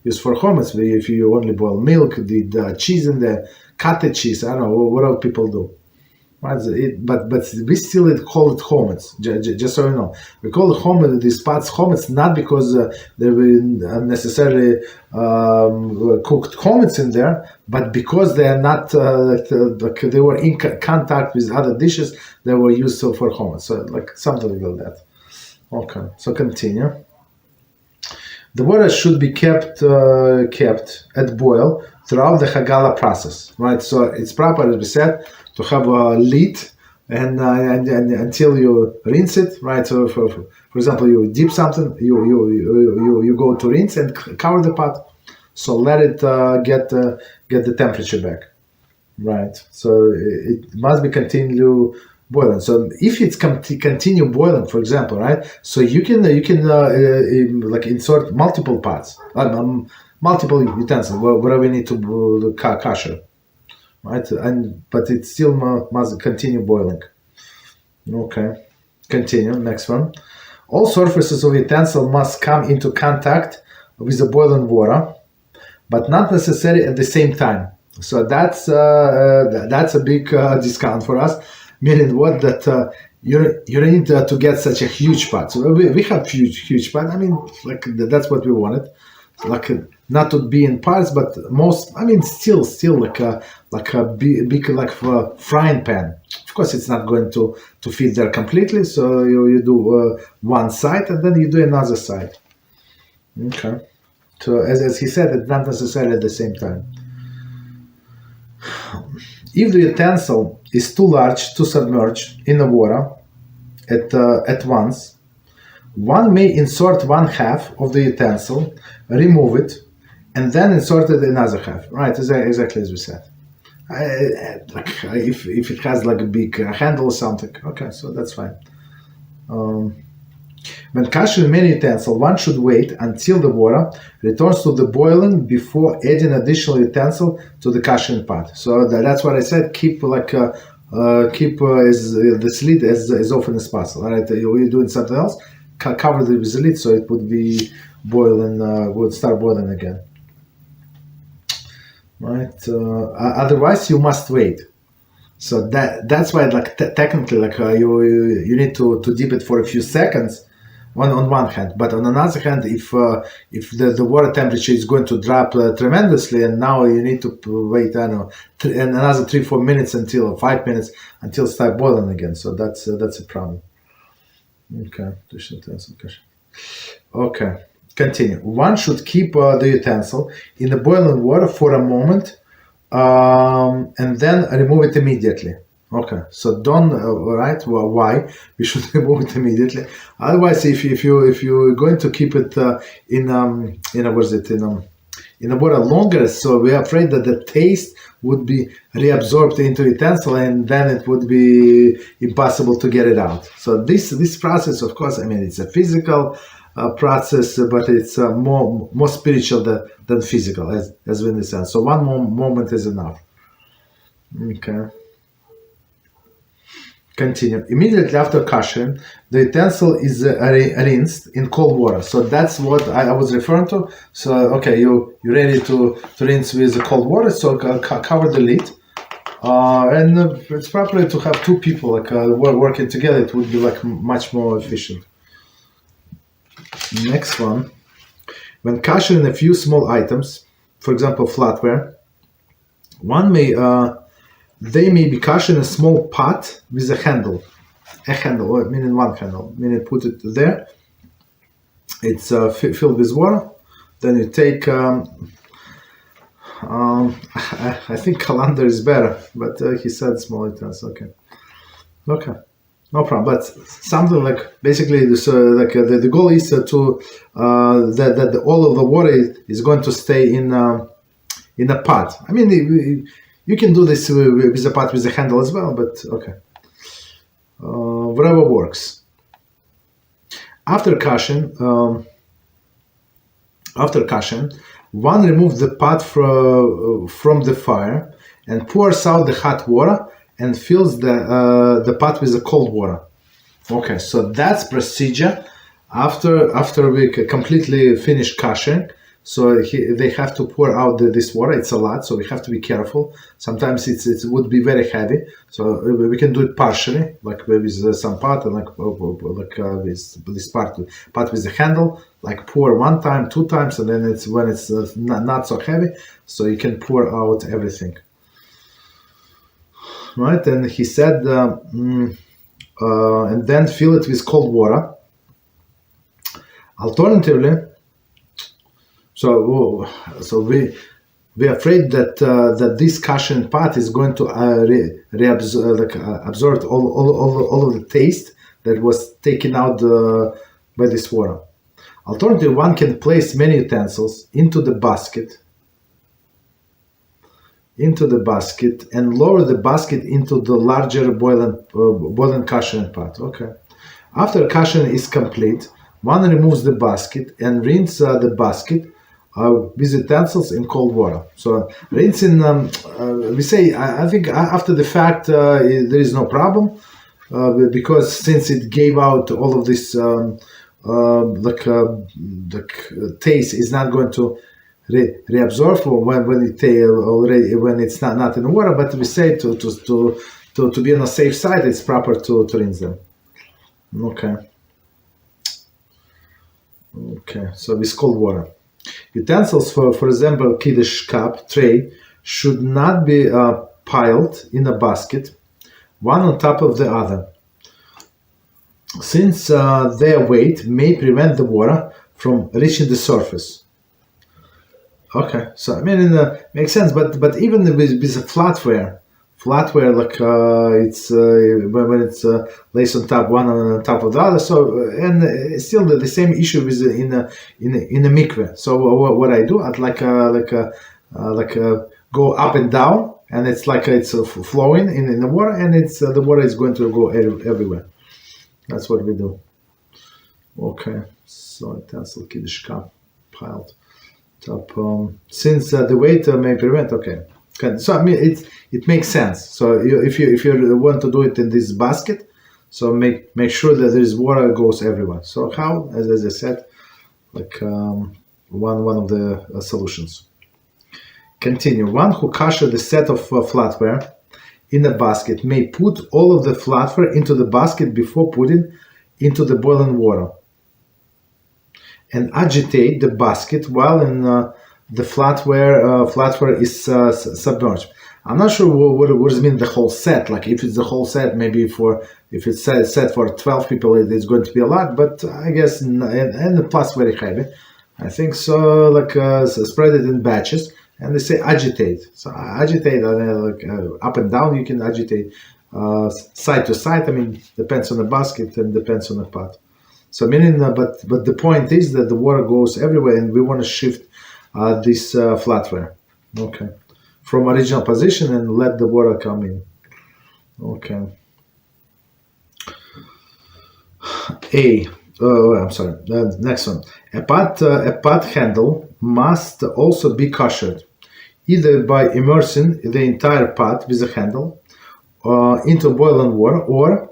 use for chometz. If you only boil milk, the cheese in there, cottage cheese, I don't know, whatever people do. Right? But we still call it chometz, just so you know. We call it chometz, these pots chometz, not because they were necessarily cooked chometz in there, but because they are not, they were in contact with other dishes that were used for chometz. So like something like that. Okay, so continue. The water should be kept at boil throughout the Hagalah process, right? So it's proper, as we said, to have a lid and until you rinse it, right? So for example, you dip something, you go to rinse and cover the pot, so let it get the temperature back, right? So it must be continue boiling. So if it's continue boiling, for example, right? So you can like insert multiple pots, multiple utensils, whatever you need to kosher, right? But it still must continue boiling. Okay, continue. Next one. All surfaces of utensil must come into contact with the boiling water, but not necessarily at the same time. So that's a big discount for us. Meaning what? That you don't need to get such a huge pot. So we have huge pot. I mean, like that's what we wanted. Like not to be in parts, but most. I mean, still like a big like frying pan. Of course, it's not going to fit there completely. So you do one side and then you do another side. Okay. So as he said, it's not necessarily at the same time. If the utensil is too large to submerge in the water at once, one may insert one half of the utensil, remove it, and then insert it another half. Right, exactly as we said. If it has like a big handle or something, okay, so that's fine. When kashering many utensils, one should wait until the water returns to the boiling before adding additional utensil to the kashering pot. So that's what I said. Keep the lid as often as possible. Right? You're doing something else, cover it with the lid so it would be boiling, would start boiling again. Right? Otherwise, you must wait. So that's why, like technically, like you need to dip it for a few seconds. On one hand, but on another hand, if the water temperature is going to drop tremendously, and now you need to wait, I don't know, another 3-4 minutes until 5 minutes until it start boiling again. So that's a problem. Okay. Dish utensil. Okay. Continue. One should keep the utensil in the boiling water for a moment, and then remove it immediately. Okay, so don't right? Well, why we should remove it immediately? Otherwise, if you're going to keep it in what is it in the water longer, so we're afraid that the taste would be reabsorbed into the utensil, and then it would be impossible to get it out. So this process, of course, I mean, it's a physical process, but it's more spiritual than physical, as we understand. So one moment is enough. Okay. Continue. Immediately after kashering, the utensil is rinsed in cold water. So that's what I was referring to. So okay, you're ready to rinse with cold water. So cover the lid, and it's probably to have two people working together. It would be much more efficient. Next one. When kashering a few small items, for example, flatware, one may they may be kosher in a small pot with a handle, meaning one handle, meaning put it there. It's filled with water. Then you take, I think colander is better, but he said small utensils. Okay, no problem. But something like basically this, the goal is that all of the water is going to stay in a pot. I mean, you can do this with a pot with a handle as well, but okay. Whatever works. After kashering, one removes the pot from the fire and pours out the hot water and fills the pot with the cold water. Okay, so that's procedure after we completely finish kashering. So they have to pour out this water. It's a lot, so we have to be careful. Sometimes it would be very heavy, so we can do it partially, like with some pot, and with this pot with the handle. Like pour one time, two times, and then when it's not so heavy, so you can pour out everything. Right, and he said, and then fill it with cold water. Alternatively. So we're afraid that this kashering pot is going to absorb all of the taste that was taken out by this water. Alternatively, one can place many utensils into the basket and lower the basket into the larger boiling kashering pot. Okay. After kashering is complete, one removes the basket and rinses the basket with utensils in cold water. So rinsing, we say, I think after the fact there is no problem because since it gave out all of this, the taste is not going to reabsorb when it's not in the water. But we say to be on the safe side, it's proper to rinse them. Okay, so with cold water. Utensils, for example, kiddush cup, tray, should not be piled in a basket, one on top of the other, since their weight may prevent the water from reaching the surface. Okay, so I mean, makes sense, but even with a flatware, like it's when it's lays on top, one on top of the other. So and still the same issue with in a mikveh. So what I do, I'd go up and down, and it's like it's flowing in the water, and it's the water is going to go everywhere. That's what we do. Okay, so utensil kiddush cup piled top. Since the weight may prevent. Okay. So I mean it makes sense. So if you want to do it in this basket, so make sure that there is water goes everywhere. So how, as I said, like one of the solutions. Continue. One who kasher the set of flatware in a basket may put all of the flatware into the basket before putting into the boiling water, and agitate the basket while in the flatware is submerged. I'm not sure what does mean the whole set. Like if it's the whole set, maybe if it's set for 12 people, it's going to be a lot. But I guess and the plus very heavy. I think so. Like so spread it in batches, and they say agitate. So agitate up and down. You can agitate side to side. I mean, depends on the basket and depends on the pot. So meaning, but the point is that the water goes everywhere, and we want to shift this flatware, okay, from original position and let the water come in. Okay. I'm sorry. Next one. A pot handle must also be koshered, either by immersing the entire pot with a handle into boiling water, or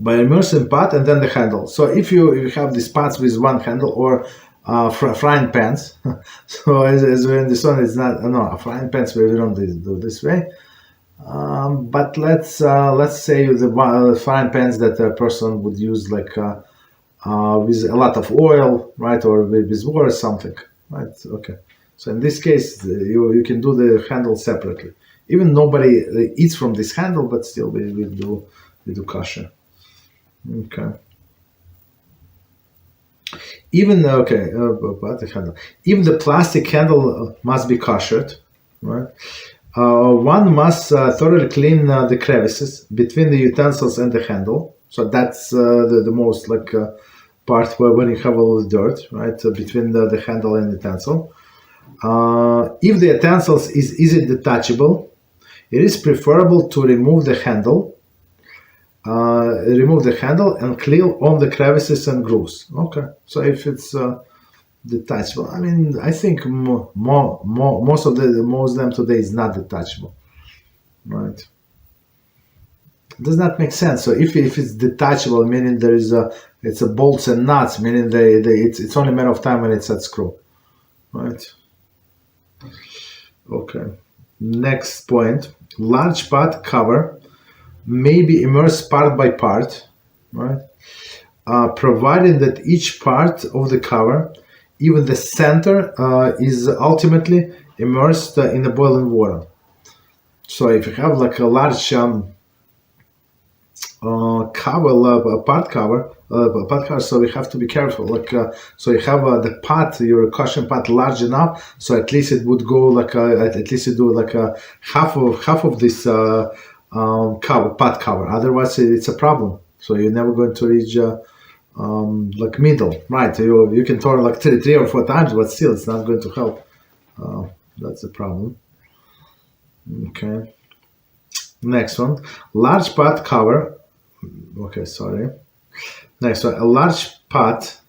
by immersing pot and then the handle. So if you have these pots with one handle, or frying pans, so as we're in this one, it's not frying pans. We don't do this way. But let's say the frying pans that a person would use like with a lot of oil, right, or with water or something, right? Okay. So in this case, you can do the handle separately. Even nobody eats from this handle, but still we do kosher. Okay. Even even the plastic handle must be koshered, right? One must thoroughly clean the crevices between the utensils and the handle. So that's the most part where when you have a little dirt, right, between the handle and utensil. If the utensils is easily detachable, it is preferable to remove the handle. And clear on the crevices and grooves. Okay, so if it's detachable, I mean, I think most of them today is not detachable, right? Does not make sense. So if it's detachable, meaning it's a bolts and nuts, meaning it's only a matter of time when it's at screw, right? Okay. Next point: large pot cover may be immersed part by part, right? Provided that each part of the cover, even the center, is ultimately immersed in the boiling water. So if you have like a large pot cover, so we have to be careful. So you have the pot, your kosher pot, large enough, so at least it would go at least you do half of this pot cover. Otherwise, it's a problem. So you're never going to reach middle, right? You can turn three or four times, but still, it's not going to help. That's a problem. Okay. Next one, large pot cover. Okay, sorry. Next one, a large pot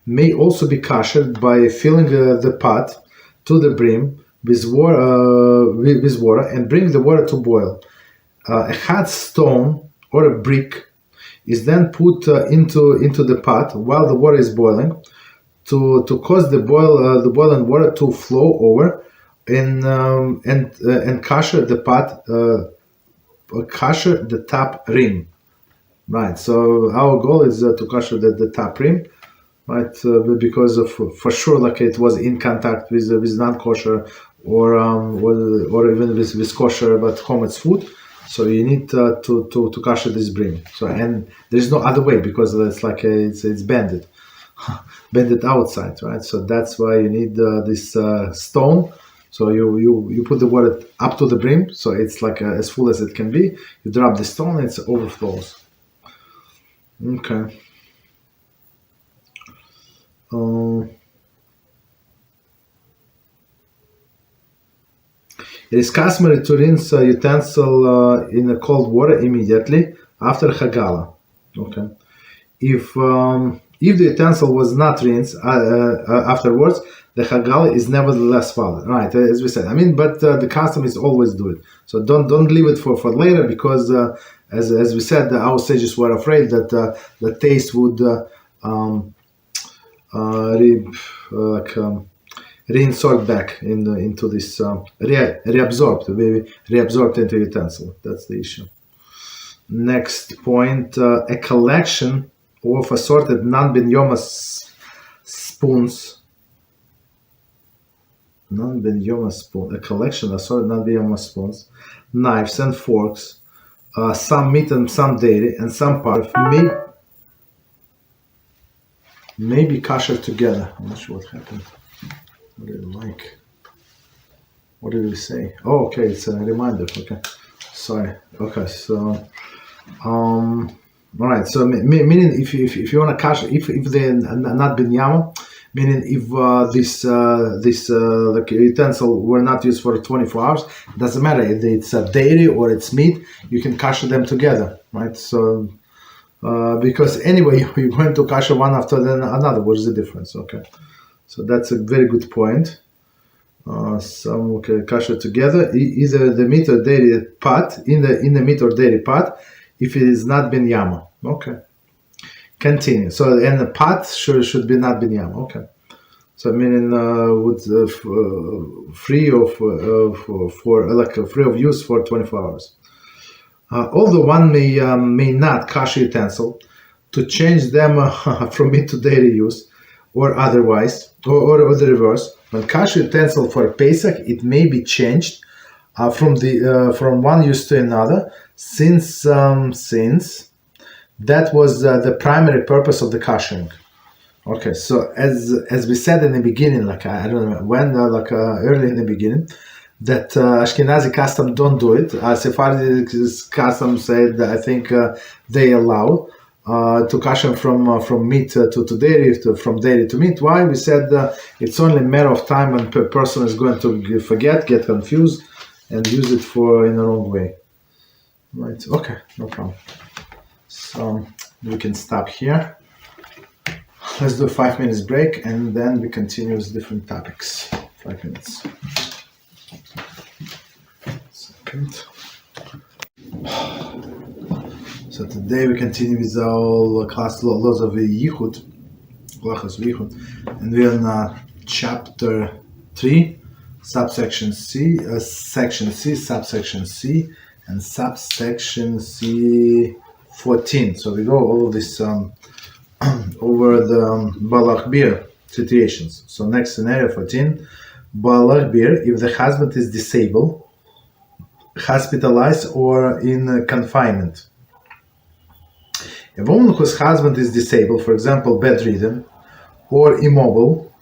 may also be koshered by filling the pot to the brim with water and bring the water to boil. A hot stone or a brick is then put into the pot while the water is boiling to cause the boiling water to flow over and kosher the pot, kosher the top rim. Right. So our goal is to kosher the top rim, right? Because for sure, it was in contact with non-kosher or even with kosher but homemade food. So you need to kosher this brim. So and there's no other way because it's bended, bended outside, right? So that's why you need this stone. So you put the water up to the brim, so it's as full as it can be. You drop the stone, it overflows. Okay. It is customary to rinse a utensil in cold water immediately after Hagalah. Okay. If the utensil was not rinsed afterwards, the Hagalah is nevertheless valid. Right, as we said. I mean, but the custom is always do it. So don't leave it for later because, as we said, our sages were afraid that the taste would reinsert back into this reabsorbed into utensil. That's the issue. Next point: a collection of assorted non-binyoma spoons non-binyoma spoon, a collection of non-binyoma spoons, knives and forks, some meat and some dairy, and some part of maybe kosher together. I'm not sure what happened. What did Mike? What did we say? Oh, okay, it's a reminder. Okay, sorry. Okay, so all right. So meaning if you want to kosher, if they're not binyama, meaning if this like utensil were not used for 24 hours, doesn't matter if it's dairy or it's meat, you can kosher them together, right? So because anyway you're going to kosher one after then another. What is the difference? Okay, so that's a very good point. Some kosher together, either the meat or dairy pot in the meat or dairy pot, if it is not binyama. Okay, continue. So and the pot should be not binyama. Okay, so meaning free of free of use for 24 hours. Although one may not kosher utensil to change them from meat to dairy use or otherwise or the reverse. When kosher utensil for Pesach, it may be changed from one use to another, since that was the primary purpose of the koshering. Okay, so as we said in the beginning, like I don't know when, early in the beginning, that Ashkenazi custom don't do it. Sephardic custom said, I think they allow to kosher from meat to dairy, from dairy to meat. Why? We said it's only a matter of time when a person is going to forget, get confused, and use it in the wrong way. Right? Okay, no problem. So we can stop here. Let's do a 5 minutes break, and then we continue with different topics. 5 minutes. Second. So today we continue with our class laws of Yichud, Halachos Yichud, and we're in chapter 3, subsection C, section C, subsection C, and subsection C 14. So we go all of this over the Balach Bir situations. So next scenario 14, Balach Bir, if the husband is disabled, hospitalized, or in confinement. A woman whose husband is disabled, for example, bedridden or immobile,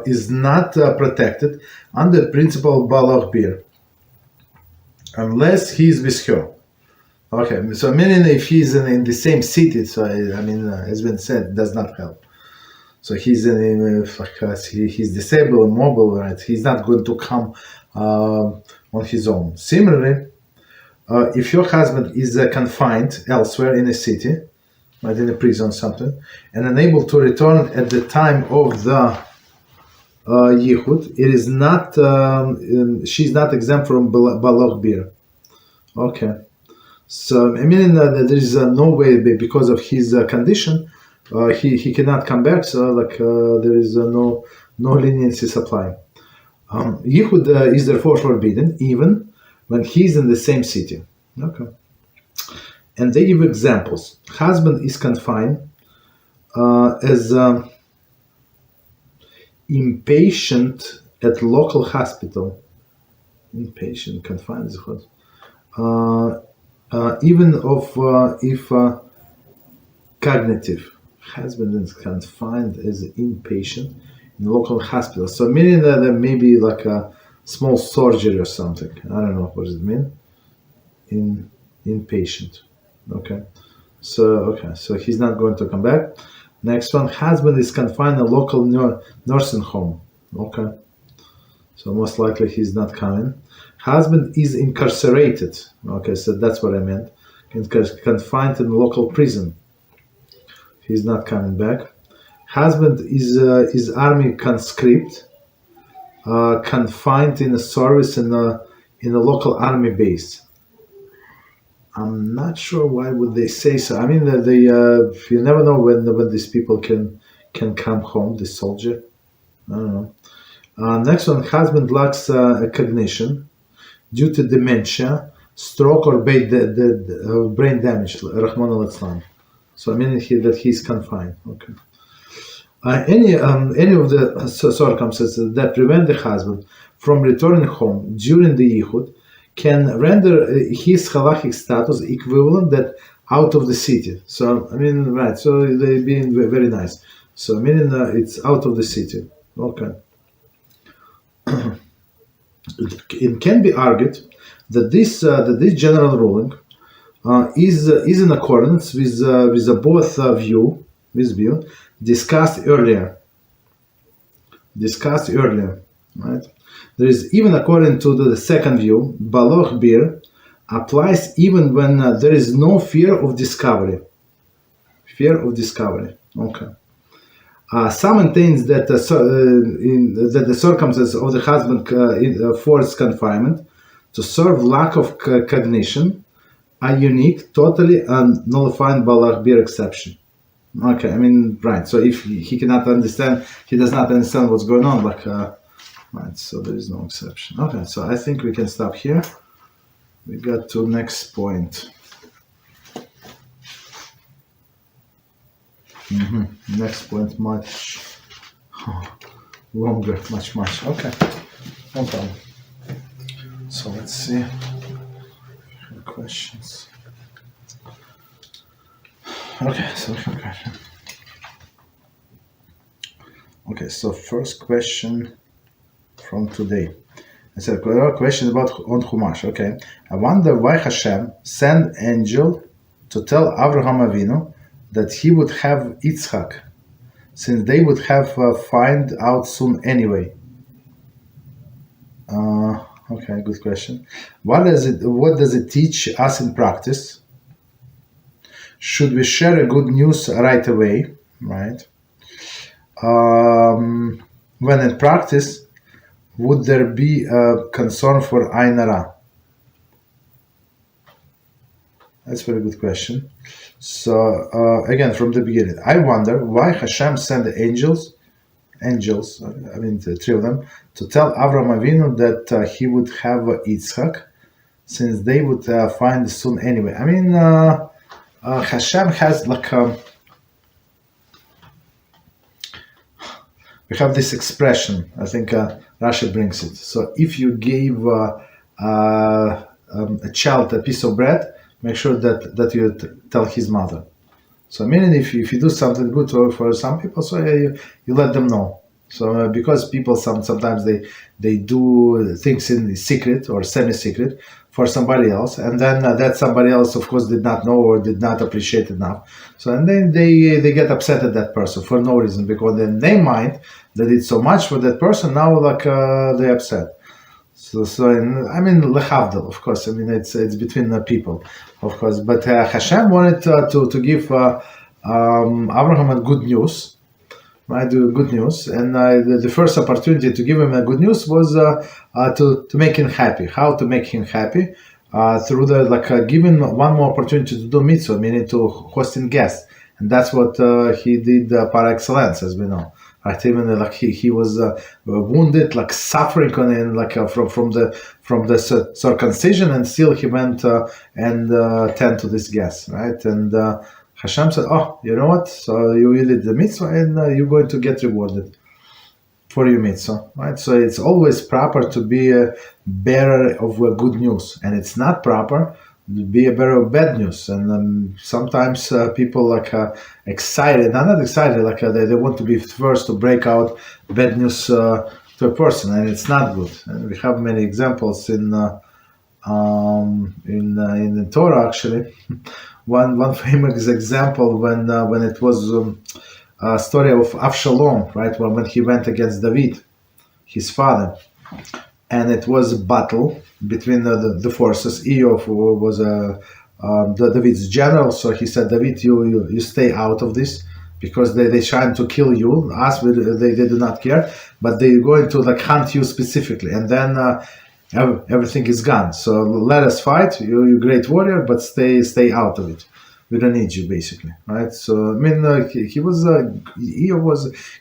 is not protected under the principle of Balach Bir unless he is with her. Okay, so meaning if he's in the same city, so I mean, as been said, does not help. So he's he's disabled, immobile, right? He's not going to come on his own. Similarly, if your husband is confined elsewhere in a city, like in a prison or something, and unable to return at the time of the Yichud, it is not, she's not exempt from Balach Bir. Okay. So, I mean, there is no way, because of his condition, he cannot come back, so there is no leniency applying. Yichud is therefore forbidden, even when he's in the same city. Okay. And they give examples. Husband is confined as inpatient at local hospital. Inpatient, confined is what? Even if cognitive. Husband is confined as inpatient in local hospital. So meaning that there may be like a small surgery or something. I don't know, what does it mean? Inpatient. Okay. So he's not going to come back. Next one, husband is confined in a local nursing home. Okay. So most likely he's not coming. Husband is incarcerated. Okay, so that's what I meant. Confined in a local prison. He's not coming back. Husband is army conscript, confined in a service in a local army base. I'm not sure why would they say so. I mean, you never know when these people can come home. The soldier, I don't know. Next one, husband lacks cognition due to dementia, stroke, or brain damage. Rahman al-Islam. So I mean that he's confined. Okay. Any of the circumstances that prevent the husband from returning home during the Yichud can render his halachic status equivalent that out of the city. So I mean, right? So they being very nice. So meaning it's out of the city. Okay. It can be argued that this general ruling is in accordance with both view discussed earlier. Right? There is even according to the second view, baloch bir applies even when there is no fear of discovery. Okay. Some maintains that that the circumstances of the husband forced confinement to serve lack of cognition are unique, totally and nullifying balach bir exception. Okay, I mean, right. So if he cannot understand, he does not understand what's going on. Right. So there is no exception. Okay, so I think we can stop here. We got to next point. Next point much longer, much. Okay, no problem. So let's see. Questions. Okay, so first question from today. I said a question about on Chumash. Okay, I wonder why HaShem sent angel to tell Avraham Avinu that he would have Yitzchak, since they would have find out soon anyway. Okay, good question. What does it teach us in practice? Should we share a good news right away? Right. When in practice, would there be a concern for Ain Hara? That's a very good question. So again, from the beginning, I wonder why HaShem sent the angels, I mean the three of them, to tell Avraham Avinu that he would have Yitzchak, since they would find soon anyway. I mean, HaShem has we have this expression. I think Rashi brings it. So if you give a child a piece of bread, make sure that you tell his mother. So meaning if you do something good for some people, so you let them know. So because people sometimes they do things in secret or semi-secret for somebody else, and then that somebody else of course did not know or did not appreciate enough. So and then they get upset at that person for no reason, because in their mind they did so much for that person, now they're upset. So I mean, lehavdil, of course. I mean, it's between the people, of course. But HaShem wanted to give Avraham a good news, right? Good news, and the first opportunity to give him a good news was to make him happy. How to make him happy? Through giving one more opportunity to do mitzvah, meaning to hosting guests, and that's what he did par excellence, as we know. Right, even he was wounded, suffering on it, from the circumcision, and still he went and tend to this guest, right? And Hashem said, "Oh, you know what? So you did the mitzvah, and you're going to get rewarded for your mitzvah, right?" So it's always proper to be a bearer of good news, and it's not proper to be a bearer of bad news. And sometimes people excited, not excited, they want to be first to break out bad news to a person, and it's not good. And we have many examples in the Torah, actually. One famous example when it was a story of Avshalom, right? When he went against David, his father, and it was a battle between the forces. Eov was David's general, so he said, "David, you stay out of this, because they trying to kill you. Us, they do not care, but they're going to hunt you specifically, and then everything is gone. So let us fight. You're a great warrior, but stay out of it. We don't need you, basically, right?" So I mean, he was a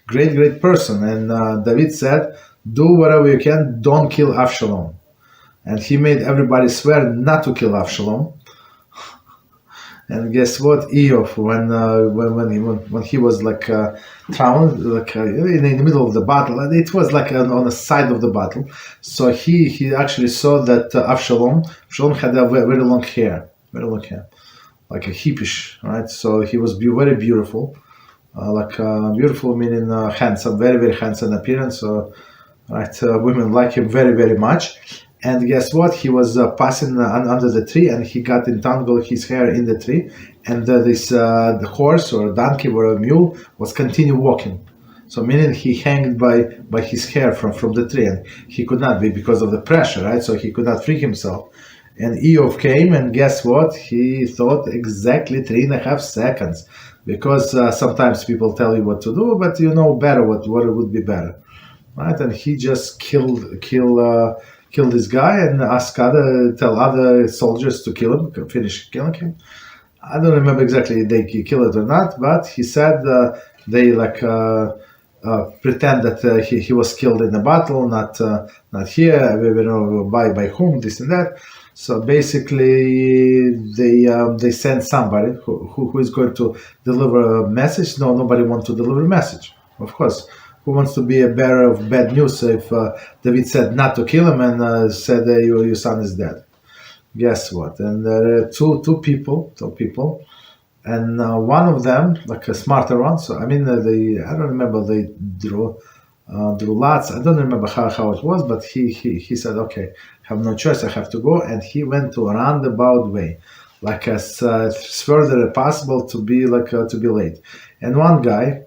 great person, and David said, "Do whatever you can. Don't kill Avshalom." And he made everybody swear not to kill Avshalom. And guess what? Eov, when he was like drowned, like in the middle of the battle, and it was like on the side of the battle. So he actually saw that Avshalom had a very long hair, like a hippish, right? So he was very beautiful, beautiful meaning handsome, very handsome appearance. So right, women like him very much. And guess what? He was passing under the tree, and he got entangled his hair in the tree, and the horse or a donkey or a mule was continue walking. So meaning he hanged by his hair from the tree, and he could not be because of the pressure, right? So he could not free himself. And Eov came, and guess what? He thought exactly 3.5 seconds, because sometimes people tell you what to do, but you know better what would be better, right? And he just killed this guy and tell other soldiers to kill him, finish killing him. I don't remember exactly if they kill it or not, but he said they pretend that he was killed in the battle, not here. We don't know by whom, this and that. So basically, they send somebody who is going to deliver a message. No, nobody wants to deliver a message, of course. Who wants to be a bearer of bad news if David said not to kill him and said your son is dead? Guess what? And there are two people, and one of them, like a smarter one. So I mean, I don't remember, they drew lots. I don't remember how it was, but he said, okay, I have no choice, I have to go, and he went to a roundabout way, like as further as possible to be late. And one guy,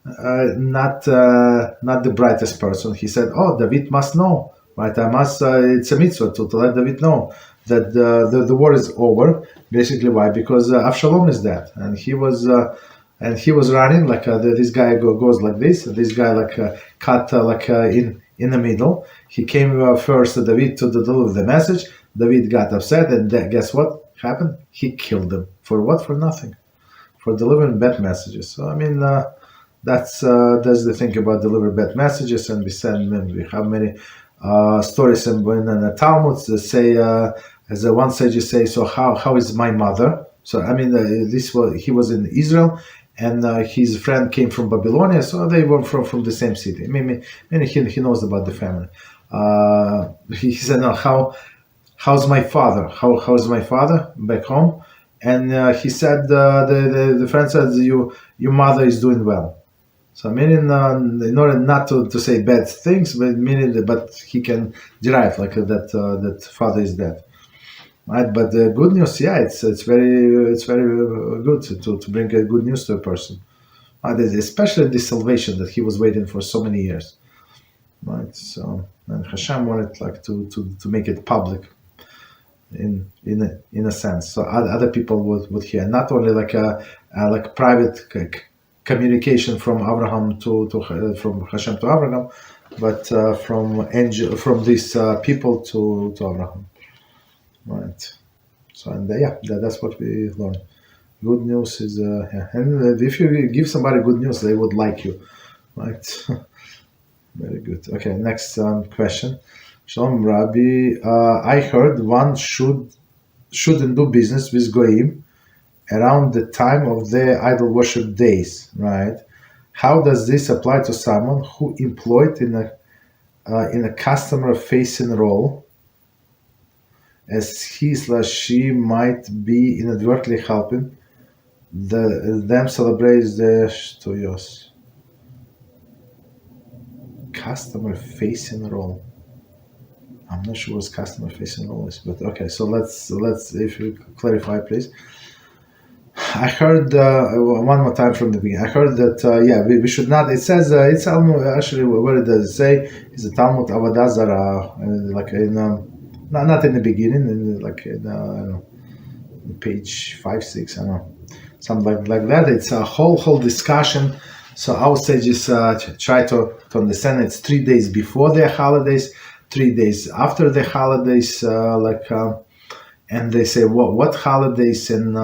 not the brightest person, he said, "Oh, David must know, right? I must. It's a mitzvah to let David know that the war is over. Basically, why? Because Avshalom is dead, and he was running like this guy goes like this. This guy cut in the middle. He came first to David to deliver the message. David got upset, and guess what happened? He killed him for what? For nothing, for delivering bad messages. So I mean." That's the thing about deliver bad messages, and we have many stories in the Talmud that say, as one sage say, so how is my mother? So I mean, he was in Israel, and his friend came from Babylonia, so they were from the same city. Maybe he knows about the family. He said, no, how's my father? How's my father back home? And he said, the friend said, your mother is doing well. So meaning, in order not to say bad things, but he can derive that father is dead, right? But the good news, yeah, it's very good to bring a good news to a person, right? Especially the salvation that he was waiting for so many years, right? So and HaShem wanted to make it public, in a sense, so other people would hear, not only like private communication from Avraham from HaShem to Avraham, but from these people to Avraham, right? So and that's what we learn. Good news is and if you give somebody good news, they would like you, right? Very good. Okay, next question. Shalom, Rabbi. I heard one shouldn't do business with goyim around the time of their idol worship days, right? How does this apply to someone who employed in a customer-facing role, as he/she might be inadvertently helping them celebrate their shtoyos? Customer-facing role. I'm not sure what customer-facing role is, but okay. So let's if you clarify, please. I heard one more time from the beginning. I heard that we should not. It says it's actually what it does say is the Talmud Avodah Zarah, like in not in the beginning, I don't know, page 5, 6, I don't know, something like that. It's a whole discussion. So I would say just try to understand. It's 3 days before their holidays, 3 days after the holidays, and they say what holidays and.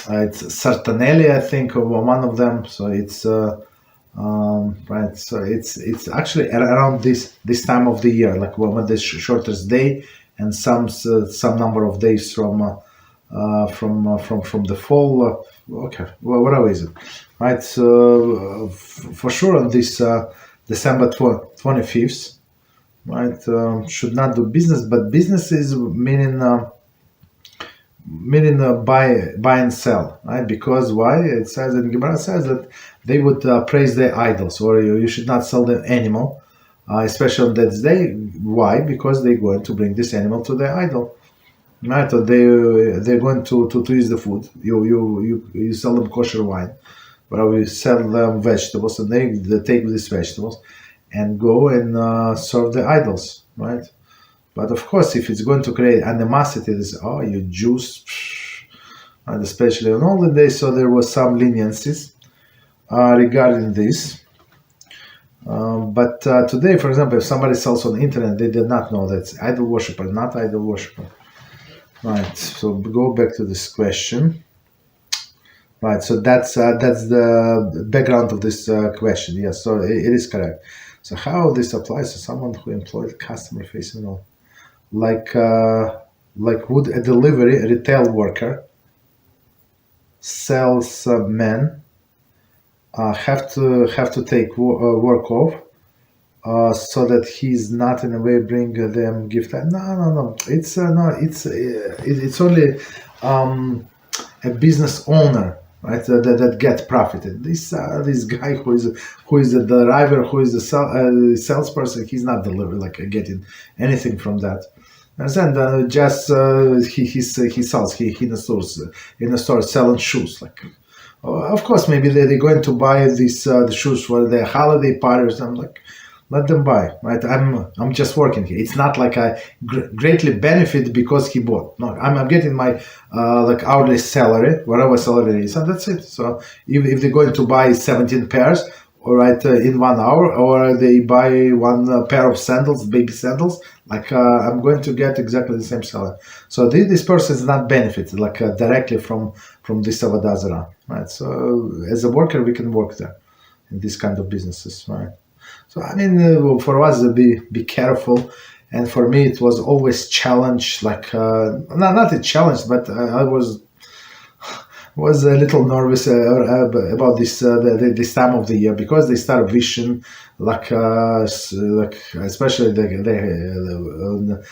It's Sartanelli, I think, or one of them. So it's right. So it's actually around this time of the year, like when the shortest day and some number of days from the fall. Okay, well, whatever is it, right? So for sure on this December 25th, right, should not do business, but business is meaning buy and sell, right? Because why? It says in Gemara says that they would praise their idols, or you should not sell the animal, especially on that day. Why? Because they're going to bring this animal to their idol, right? So they're going to use the food. You sell them kosher wine, but we sell them vegetables, and they take these vegetables and go and serve the idols, right? But of course, if it's going to create animosity, this you Jews, and especially on all the days, so there was some leniencies regarding this. But today, for example, if somebody sells on the internet, they did not know that's idol worshiper, not idol worshiper. Right. So go back to this question. Right. So that's the background of this question. Yes. So it is correct. So how this applies to someone who employed customer-facing role? Like would a delivery retail worker, salesman have to take work off so that he's not in a way bring them gift? No. It's only a business owner, right? That get profited. This guy who is the driver, who is the salesperson, he's not delivering getting anything from that. Understand? He sells. He in the store selling shoes. Of course, maybe they're going to buy these the shoes for their holiday parties. I'm like, let them buy, right? I'm just working here. It's not like I greatly benefit because he bought. No, I'm getting my hourly salary, whatever salary it is, and that's it. So if they're going to buy 17 pairs, all right, in 1 hour, or they buy one pair of sandals, baby sandals, I'm going to get exactly the same salary. So this person is not benefited directly from this avodah zarah, right? So as a worker, we can work there in these kind of businesses, right? So I mean, for us, be careful, and for me, it was always challenge. Not a challenge, but I was a little nervous about this this time of the year, because they start wishing especially the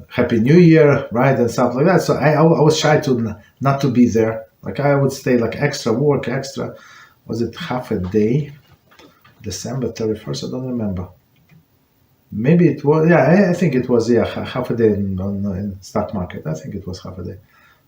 Happy New Year, right, and stuff like that. So I was shy to not to be there. I would stay extra work, extra. Was it half a day? December 31st, I don't remember. Maybe it was, I think it was, half a day in stock market. I think it was half a day.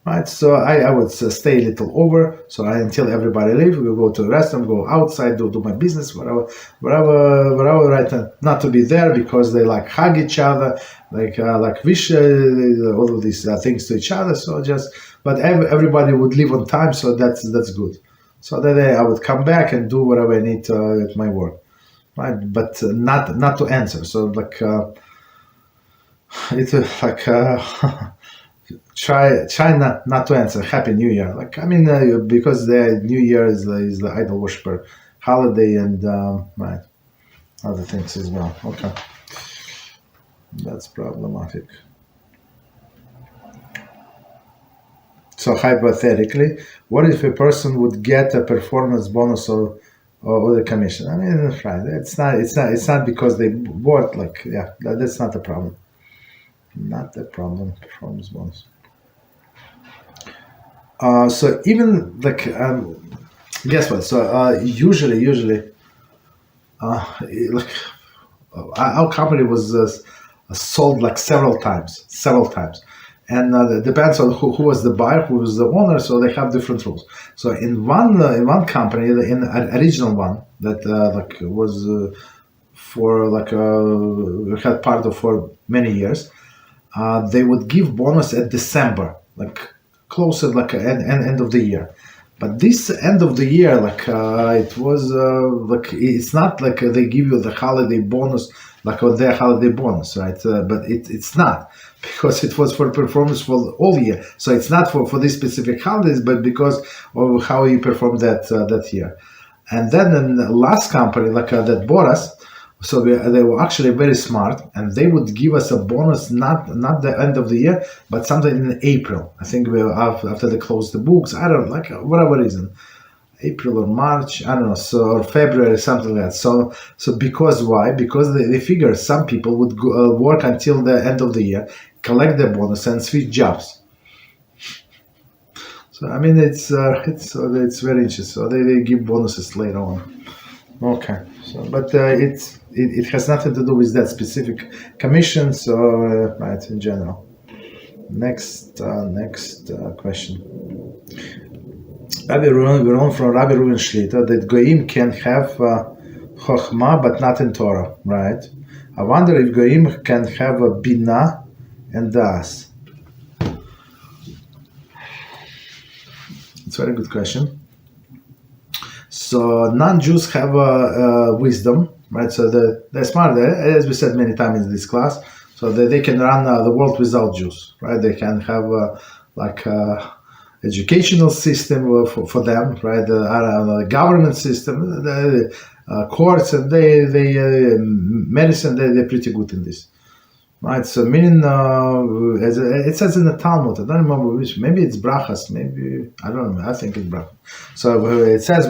Right, so I would stay a little over, until everybody leave. We'll go to the restaurant, go outside, do my business, whatever, right? Not to be there because they hug each other, wish all of these things to each other. So but everybody would leave on time, so that's good. So that I would come back and do whatever I need at my work, right? But not to answer. So try not to answer Happy New Year. Because the New Year is the idol worshiper holiday, and right, other things as well. Okay, that's problematic. So hypothetically, what if a person would get a performance bonus or the commission? I mean, right? It's not because they bought. That's not the problem. Not the problem. Performance bonus. So even guess what? So usually, our company was sold several times, and it depends on who was the buyer, who was the owner. So they have different rules. So in one company, in an original one that was had part of for many years, they would give bonus at December, closer end of the year. But this end of the year, it was it's not they give you the holiday bonus their holiday bonus, right? But it's not, because it was for performance for all year. So it's not for these specific holidays, but because of how you performed that year. And then in the last company that bought us, So they were actually very smart, and they would give us a bonus not the end of the year, but sometime in April. I think after they closed the books. I don't like whatever reason, April or March. I don't know. So or February, something like that. So because why? Because they figure some people would work until the end of the year, collect their bonus, and switch jobs. So I mean it's very interesting. So they give bonuses later on. Okay. So but it has nothing to do with that specific commission. So right in general. Next question. Rabbi Reuven from Rabbi Reuven Shlita that Goyim can have Chokhmah but not in Torah, right? I wonder if Goyim can have a binah and daas. It's a very good question. So non-Jews have wisdom, right? So they're smart, as we said many times in this class. So they can run the world without Jews, right? They can have educational system for them, right? The government system, the courts, and they medicine. They're pretty good in this, right? So meaning, as it says in the Talmud, I don't remember which. Maybe it's brachas. Maybe I don't know. I think it's brachas. So it says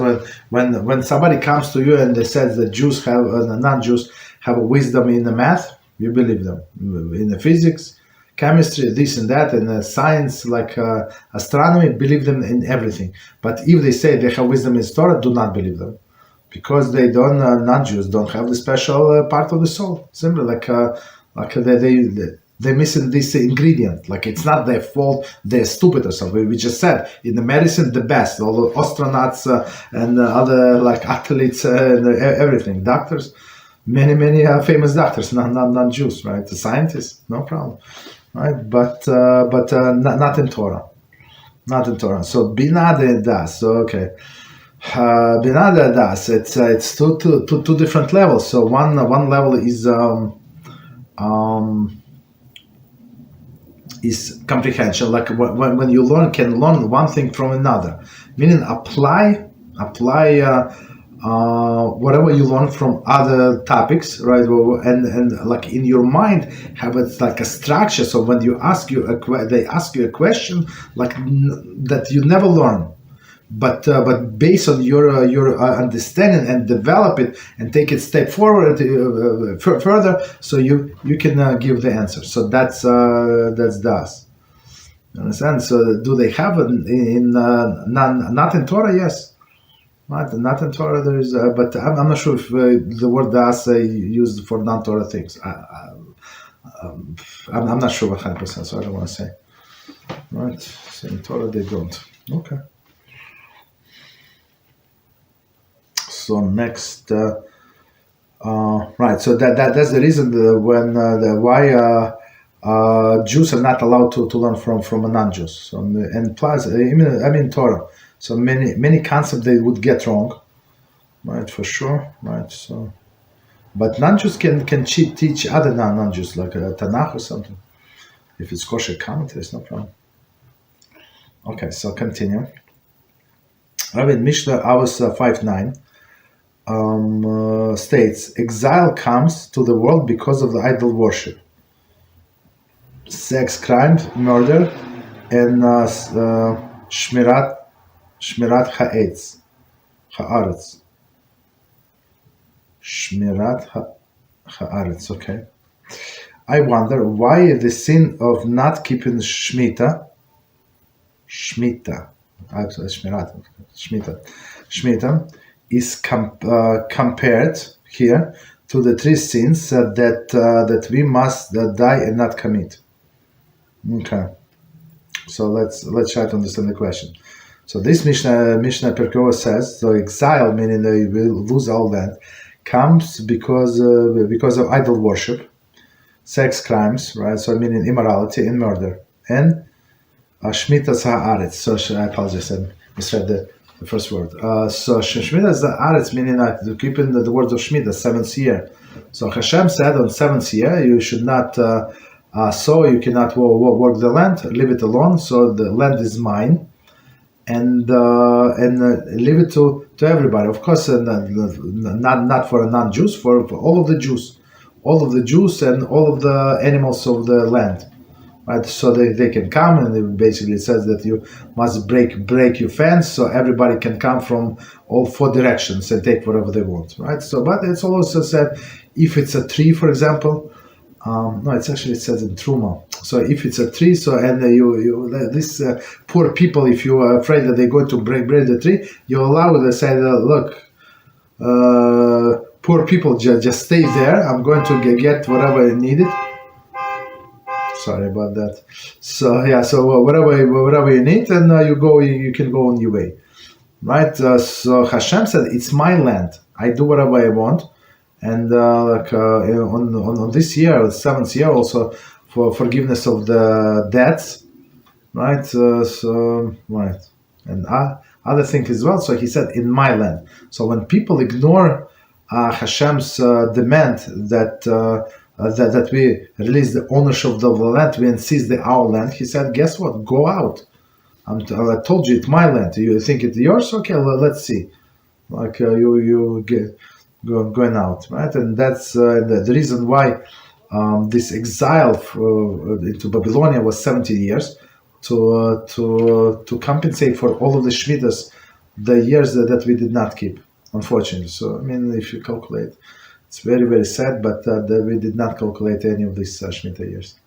when somebody comes to you and they says that Jews have non-Jews have wisdom in the math, you believe them. In the physics, chemistry, this and that, and science like astronomy, believe them in everything. But if they say they have wisdom in Torah, do not believe them, because they don't. Non-Jews don't have the special part of the soul. Simply like they're missing this ingredient. Like it's not their fault, they're stupid or something. We just said in the medicine the best, all the astronauts and other like athletes and everything, doctors, many famous doctors, non-Jews, right? The scientists, no problem, right? But not in Torah, not in Torah. So binah and daas. So okay. Binah and daas. It's two different levels. So one level is comprehension, like when you can learn one thing from another, meaning apply whatever you learn from other topics, right? And like in your mind have it like a structure. So when they ask you a question like that you never learn, but based on your understanding and develop it and take it step forward further, so you can give the answer. So that's daas. You understand? So do they have it in not in Torah? Yes, not in Torah. There is, but I'm not sure if the word daas used for non-Torah things. I'm not sure 100%, so I don't want to say. Right? So in Torah they don't. Okay. So next, right. So that's the reason why Jews are not allowed to learn from a non-Jews. So, and plus, I mean Torah. So many concepts they would get wrong, right? For sure, right? So, but non-Jews can teach other non-Jews like Tanakh or something. If it's kosher commentaries, no problem. Okay, so continue. Rabbi Mishnah Avos 5:9. States exile comes to the world because of the idol worship, sex, crimes, murder, and shmirat haaretz. Shmirat haaretz. Okay. I wonder why the sin of not keeping shmittah, is compared here to the three sins that we must die and not commit. Okay, so let's try to understand the question. So this Mishnah Perkova says, so exile, meaning they will lose all land, comes because of idol worship, sex, crimes, right? So meaning immorality and murder, and shmittah haaretz. So I apologize, I misread the first word. So shmittah haaretz meaning to keep in the words of shmittah, 7th year. So HaShem said on 7th year you should not sow, you cannot work the land, leave it alone. So the land is mine, and leave it to everybody. Of course, not for non-Jews, for all of the Jews, and all of the animals of the land. Right, so they can come, and it basically says that you must break your fence so everybody can come from all four directions and take whatever they want. Right. So, but it's also said if it's a tree, for example. No, it says in Truma. So if it's a tree, so and these poor people, if you are afraid that they're going to break the tree, you allow them to say, look, poor people, just stay there. I'm going to get whatever I needed. Sorry about that. So yeah, so whatever you need, and you can go on your way, right? So HaShem said, "It's my land. I do whatever I want." And on this year, the 7th year, also for forgiveness of the debts, right? Right, and other thing as well. So he said, "In my land." So when people ignore Hashem's demand that we release the ownership of the land, we insist our land. He said, "Guess what? Go out. I told you it's my land. You think it's yours? Okay, let's see. Like you get." Going out, right? And that's the reason why this exile into Babylonia was 70 years to compensate for all of the shmittahs, the years that we did not keep, unfortunately. So I mean, if you calculate, it's very, very sad, but that we did not calculate any of these shmittah years,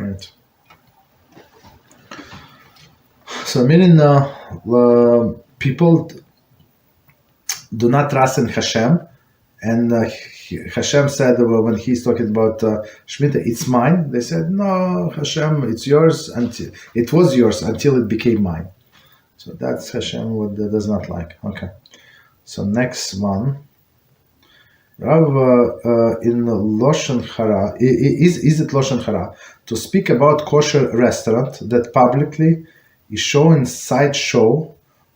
right? So meaning people do not trust in HaShem, and HaShem said when he's talking about shmittah, it's mine. They said, no, HaShem, it's yours until it was yours until it became mine. So that's HaShem what does not like. Okay. So next one, Rav in Lashon Hara, is it Lashon Hara to speak about kosher restaurant that publicly is showing sideshow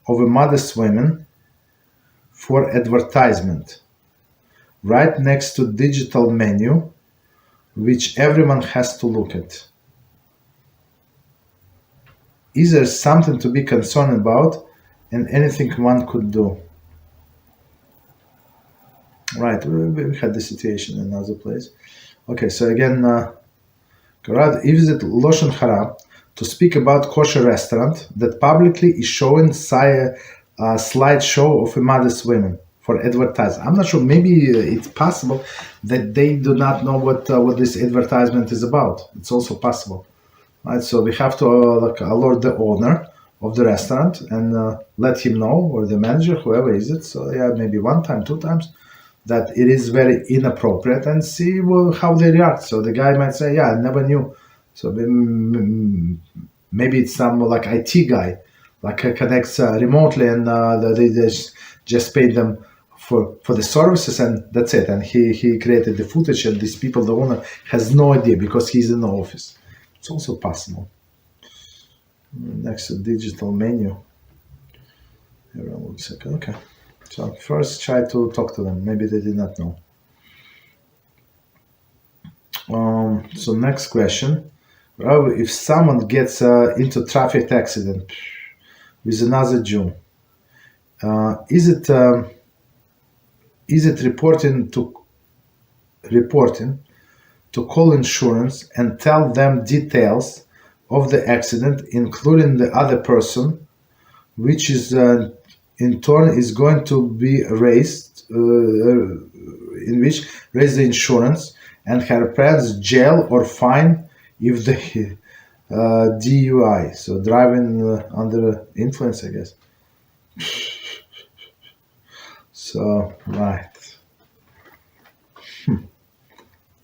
of a modest women for advertisement, right next to digital menu, which everyone has to look at? Is there something to be concerned about and anything one could do? Right, we had this situation in another place. Okay, so again, is it Lashon Hara to speak about kosher restaurant that publicly is showing slideshow of modest women for advertising? I'm not sure. Maybe it's possible that they do not know what this advertisement is about. It's also possible, right? So we have to alert the owner of the restaurant and let him know, or the manager, whoever is it. So yeah, maybe one time, 2 times, that it is very inappropriate, and see how they react. So the guy might say, "Yeah, I never knew." So maybe it's some like IT guy. Like connects remotely, and they just paid them for the services, and that's it. And he created the footage, and these people, the owner, has no idea because he's in the office. It's also possible. Next, digital menu. Everyone looks like okay. So first, try to talk to them. Maybe they did not know. So next question: if someone gets into traffic accident with another Jew, is it reporting to call insurance and tell them details of the accident, including the other person, which is in turn is going to be raised the insurance and her parents jail or fine if the DUI, so driving under influence, I guess. So right,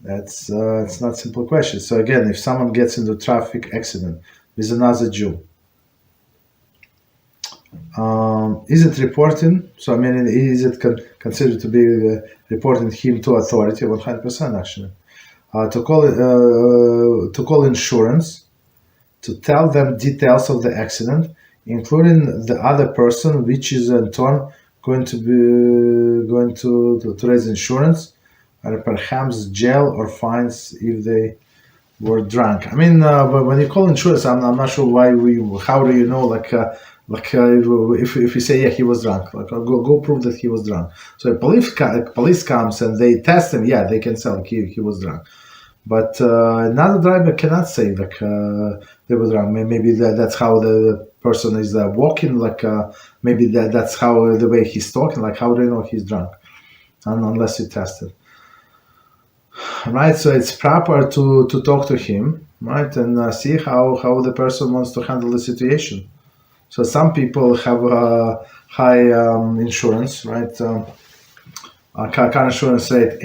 that's it's not a simple question. So again, if someone gets into a traffic accident with another Jew, is it reporting? So I mean, is it considered to be reporting him to authority? 100% actually. To call insurance, to tell them details of the accident, including the other person, which is in turn going to raise insurance, or perhaps jail or fines if they were drunk. I mean, but when you call insurance, I'm not sure how do you know, like Like if you say he was drunk, like go prove that he was drunk. So police comes and they test him. Yeah, they can say like he was drunk. But another driver cannot say like they were drunk. Maybe that's how the person is walking. Like maybe that's how the way he's talking. Like how do you know he's drunk? Unless you test it, right? So it's proper to talk to him, right, and see how the person wants to handle the situation. So some people have high insurance, right? Car insurance rate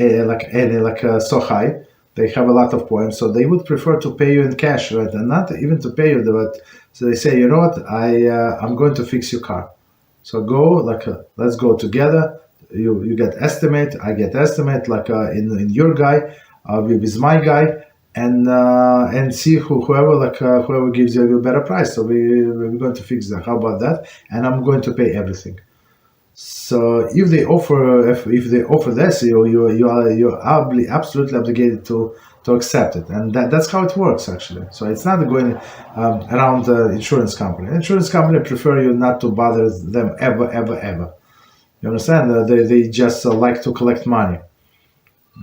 so high. They have a lot of points, so they would prefer to pay you in cash, right? And not even to pay you, but so they say, you know what, I'm going to fix your car. So go, let's go together. You get estimate, I get estimate, in your guy, with my guy, and see whoever gives you a better price. So we're going to fix that. How about that? And I'm going to pay everything. So if they offer this, you're absolutely obligated to accept it, and that's how it works actually. So it's not going around the insurance company. Insurance company prefer you not to bother them ever. You understand? They just like to collect money.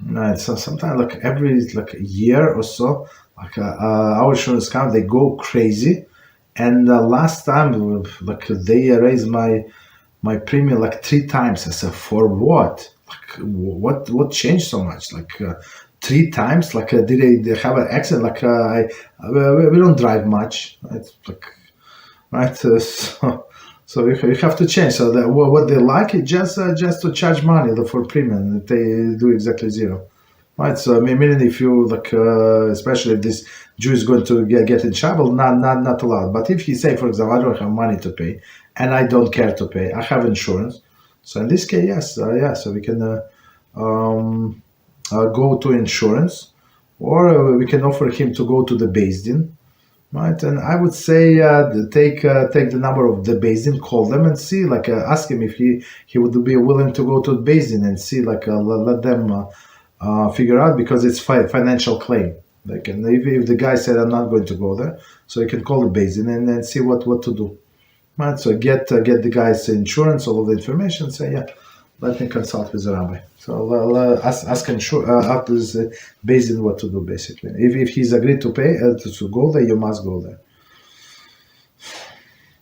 Right. So sometimes every year or so, our insurance company they go crazy, and last time they raised my premium 3 times. I said, for what? What changed so much? 3 times? Did they have an accident? We don't drive much, right? Right? So you have to change. So what they like is just to charge money for premium. They do exactly zero. Right, so meaning if you especially if this Jew is going to get in trouble, not allowed. But if he say, for example, I don't have money to pay, and I don't care to pay, I have insurance. So in this case, yes, so we can go to insurance, or we can offer him to go to the Beis Din, right? And I would say take the number of the Beis Din, call them and see, ask him if he would be willing to go to the Beis Din and see, let them. Figure out, because it's financial claim. And if the guy said I'm not going to go there, so you can call the Beis Din and then see what to do. Right. So get the guy's insurance, all of the information. Say let me consult with the rabbi. So ask this Beis Din what to do basically. If he's agreed to pay to go there, you must go there.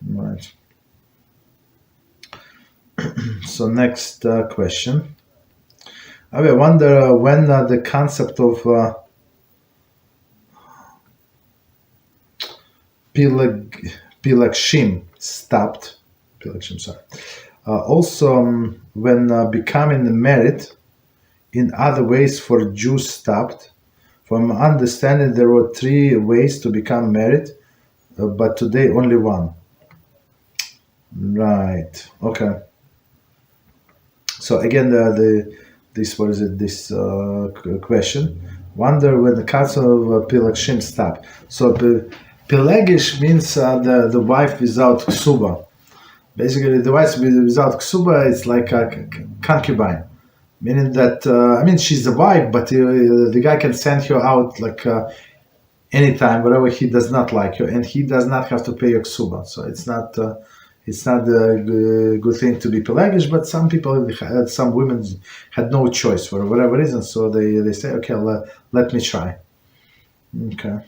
Right. So next question. I wonder when the concept of pilagshim stopped. Pilagshim, sorry. Also, when becoming married in other ways for Jews stopped. From my understanding, there were 3 ways to become married, but today only 1. Right. Okay. So again, this question. Wonder when the concept of pilagshim stopped. So pelagish means the wife without ksuba. Basically, the wife without ksuba is like a concubine, meaning that she's a wife, but the guy can send her out anytime, wherever he does not like her, and he does not have to pay her ksuba. So it's not a good thing to be pelagish, but some women had no choice for whatever reason, so they say, okay, let me try. Okay.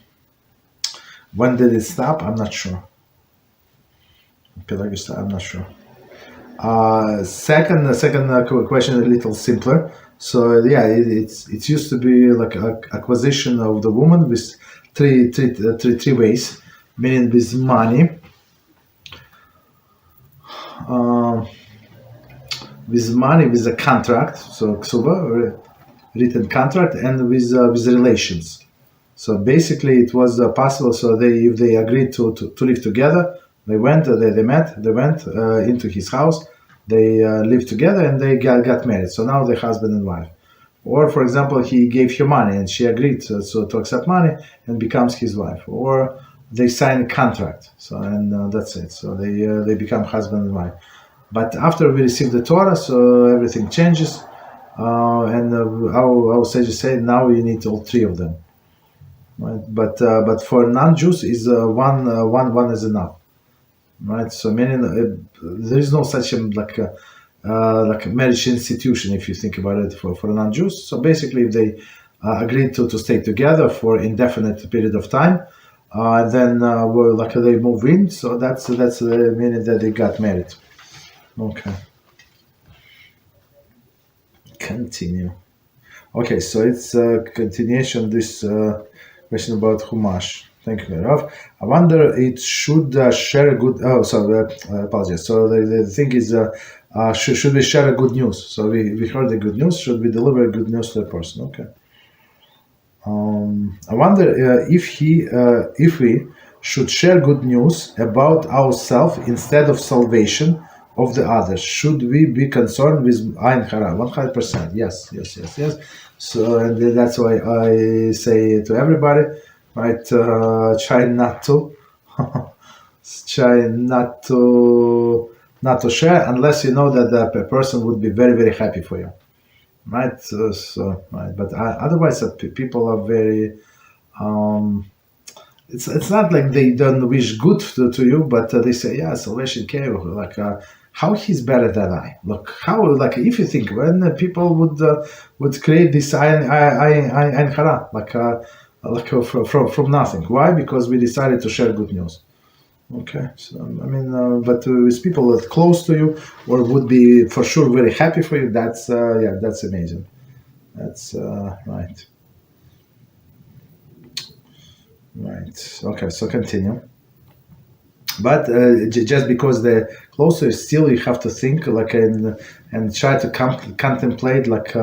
When did it stop? I'm not sure. Pelagish, I'm not sure. Second question, a little simpler. So it used to be like acquisition of the woman with three ways, meaning with money, with a contract, so ksuba, written contract, and with relations. So basically, it was possible. So if they agreed to live together, they met, they went into his house, they lived together, and they got married. So now they're husband and wife. Or, for example, he gave her money, and she agreed to accept money and becomes his wife. Or they sign a contract, and that's it. So they become husband and wife. But after we receive the Torah, so everything changes, and our sages say now you need all 3 of them. Right? But for non-Jews, is one is enough. right? So there is no such like a marriage institution, if you think about it, for non-Jews. So basically, if they agreed to stay together for indefinite period of time, then they move in. So that's the meaning that they got married. Okay. Continue. Okay, so it's a continuation of this question about Chumash. Thank you, Rav. I wonder it should share a good. Oh, sorry, apologies. So the thing is, should we share a good news? So we heard the good news. Should we deliver good news to the person? Okay. I wonder if we should share good news about ourselves instead of salvation of the others. Should we be concerned with Ayin Hara? 100%. Yes. So, and that's why I say to everybody, right? Try not to, try not to share unless you know that the person would be very, very happy for you. Right, right, but otherwise, people are very. It's not like they don't wish good to you, but they say, yeah, salvation came. Like, how he's better than I? Look, how, like, if you think when people would create this Ayin Hara, from nothing. Why? Because we decided to share good news. Okay, so I mean, but with people that close to you or would be for sure very happy for you, that's that's amazing. That's right. Okay, so continue. But just because they're closer, still you have to think like and try to contemplate like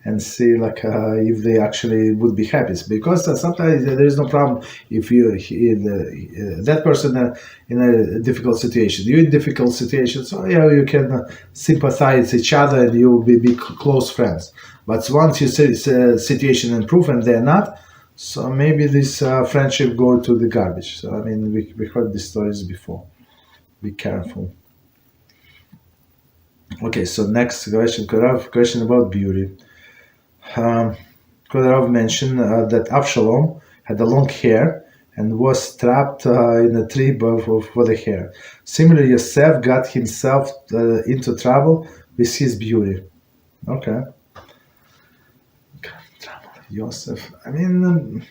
and see like if they actually would be happy. Because sometimes there is no problem if that person in a difficult situation. You're in difficult situation, so yeah, you can sympathize each other and you will be close friends. But once you see situation improve and they're not, so maybe this friendship go to the garbage. So I mean, we heard these stories before. Be careful. Okay, so next question, question about beauty. Kolarov mentioned that Avshalom had a long hair and was trapped in a tree for the hair. Similarly, Yosef got himself into trouble with his beauty. Okay. Yosef. I mean,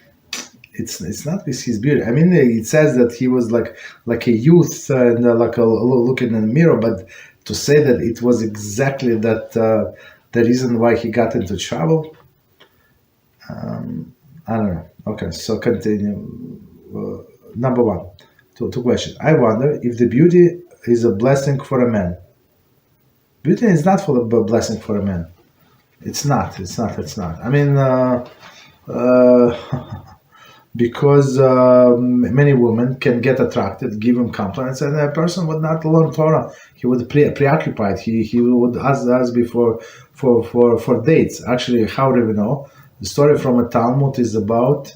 it's not with his beauty. I mean, it says that he was like a youth and like a look in the mirror, but to say that it was exactly that the reason why he got into trouble, I don't know. Okay, so continue. Number one, two questions. I wonder if the beauty is a blessing for a man. Beauty is not for a blessing for a man. It's not. I mean, because many women can get attracted, give him compliments, and a person would not learn Torah. He would preoccupied. He would ask before for dates. Actually, how do we know? The story from a Talmud is about.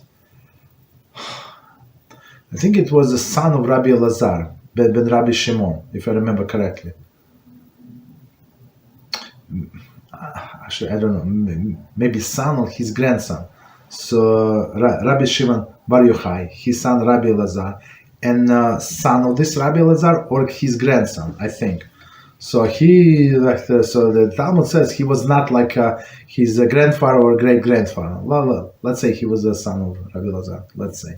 I think it was the son of Rabbi Elazar, ben Rabbi Shimon, if I remember correctly. Actually, I don't know. Maybe son or his grandson. So Rabbi Shimon Bar Yochai, his son Rabbi Elazar, and son of this Rabbi Elazar or his grandson, I think. So so the Talmud says he was not like his grandfather or great grandfather. Let's say he was the son of Rabbi Elazar. Let's say,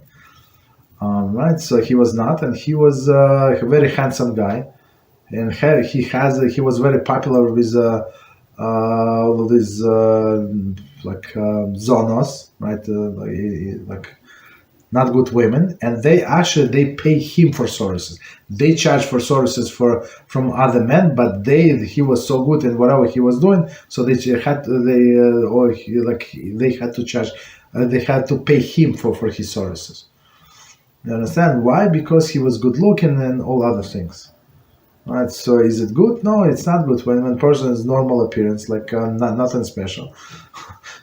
right? So he was not, and he was a very handsome guy, and he was very popular with. All of these zonos, right? Like not good women, and they pay him for services. They charge for services from other men, but he was so good in whatever he was doing, so they had they had to charge. They had to pay him for his services. You understand why? Because he was good looking and all other things. Right, so is it good? No, it's not good when person is normal appearance, like nothing special.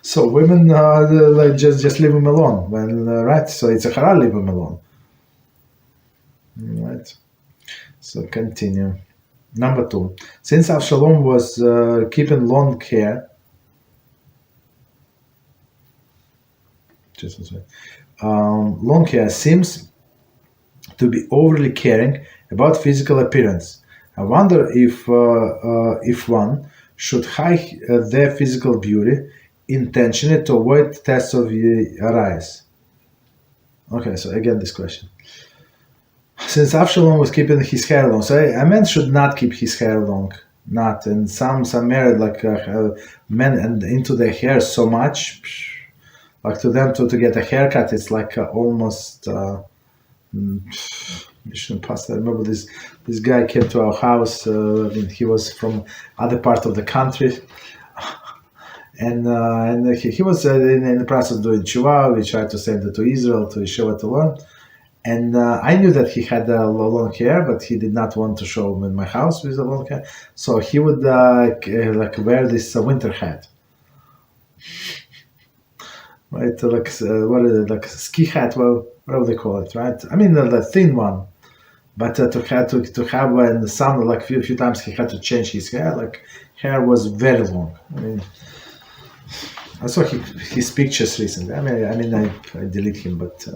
So women like just leave him alone. Right, so it's a hara, leave him alone. Right. So continue. Number two, since Avshalom was keeping long hair, long hair seems to be overly caring about physical appearance. I wonder if one should hide their physical beauty intentionally to avoid tests of eyes. Okay, so again this question. Since Avshalom was keeping his hair long, so a man should not keep his hair long. Not, and some married men and into their hair so much, like to them to get a haircut, it's like almost mission impossible. I remember this guy came to our house. He was from other part of the country, and he was in the process of doing tshuva. We tried to send it to Israel to Yeshiva to learn. And I knew that he had long hair, but he did not want to show him in my house with the long hair. So he would wear this winter hat, right? What is it? Like a ski hat? Well, whatever they call it, right? I mean the thin one. But to have in the summer, like few times he had to change his hair. Like hair was very long. I mean, I saw his pictures recently. I delete him, but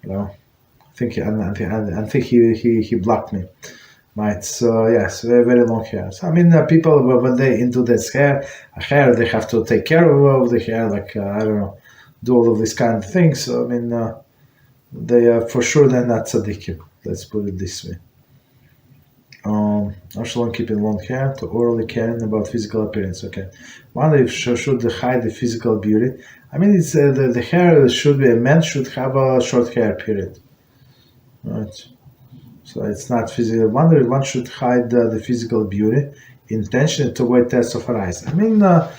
I think he blocked me. Right, so yes, very long hair. So people when they into this hair, they have to take care of the hair, I don't know, do all of these kind of things. So they are for sure they're not tzaddikim. Let's put it this way. Avshalom keeping long hair to orally caring about physical appearance. Okay, wonder if should hide the physical beauty. It's the hair should be a man should have a short hair period. Right, so it's not physical. I wonder if one should hide the physical beauty intentionally to avoid tests of eyes. How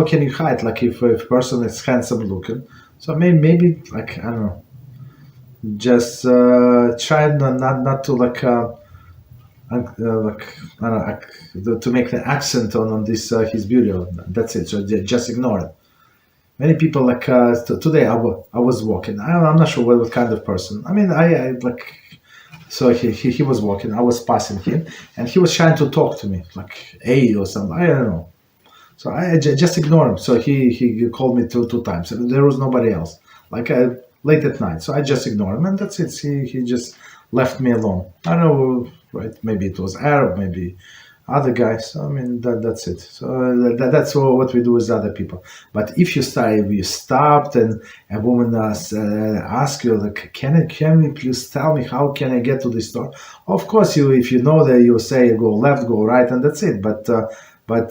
can you hide? Like if a person is handsome looking, so maybe I don't know, just try not to to make the accent on this his beauty. That's it. So just ignore it. Many people today I was walking. I'm not sure what kind of person. So he was walking. I was passing him, and he was trying to talk to me like hey or something. I don't know. So I just ignored him. So he called me two times, and there was nobody else. Late at night, so I just ignored him, and that's it. He just left me alone. I don't know, right? Maybe it was Arab, maybe other guys. That's it. So that's what we do with other people. But if you stopped and a woman asks you, can you please tell me how can I get to this store? Of course, if you know that you say go left, go right, and that's it. But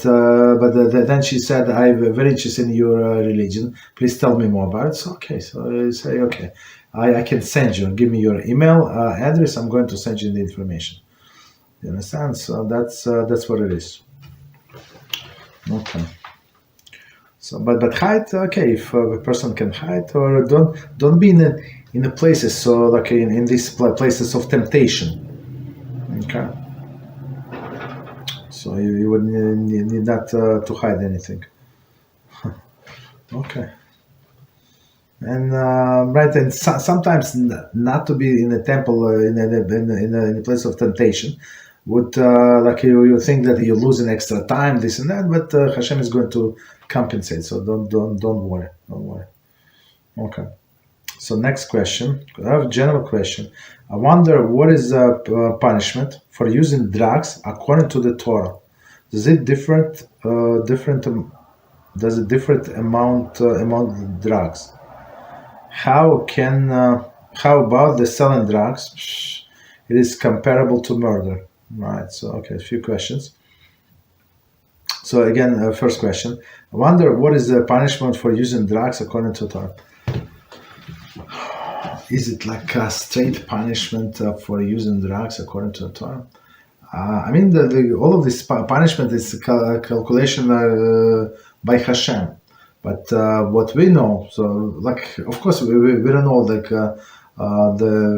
then she said, I'm very interested in your religion. Please tell me more about it. So, okay. So you say, okay, I can send you. Give me your email address. I'm going to send you the information. You understand? So that's what it is. Okay. So, but hide. Okay, if a person can hide, or don't be in the places. So, in these places of temptation. Okay. So you would need not to hide anything. Okay. And right, and sometimes not to be in a temple in a place of temptation would you think that you're losing extra time, this and that, but HaShem is going to compensate. So don't worry. Don't worry. Okay. So next question. I have a general question. I wonder what is the punishment for using drugs according to the Torah? Does it different amount drugs? How about the selling drugs? It is comparable to murder, right? So okay, a few questions. So again, first question. I wonder what is the punishment for using drugs according to Torah? Is it like a straight punishment for using drugs according to the Torah? All of this punishment is calculation by HaShem. But what we know, so of course we don't know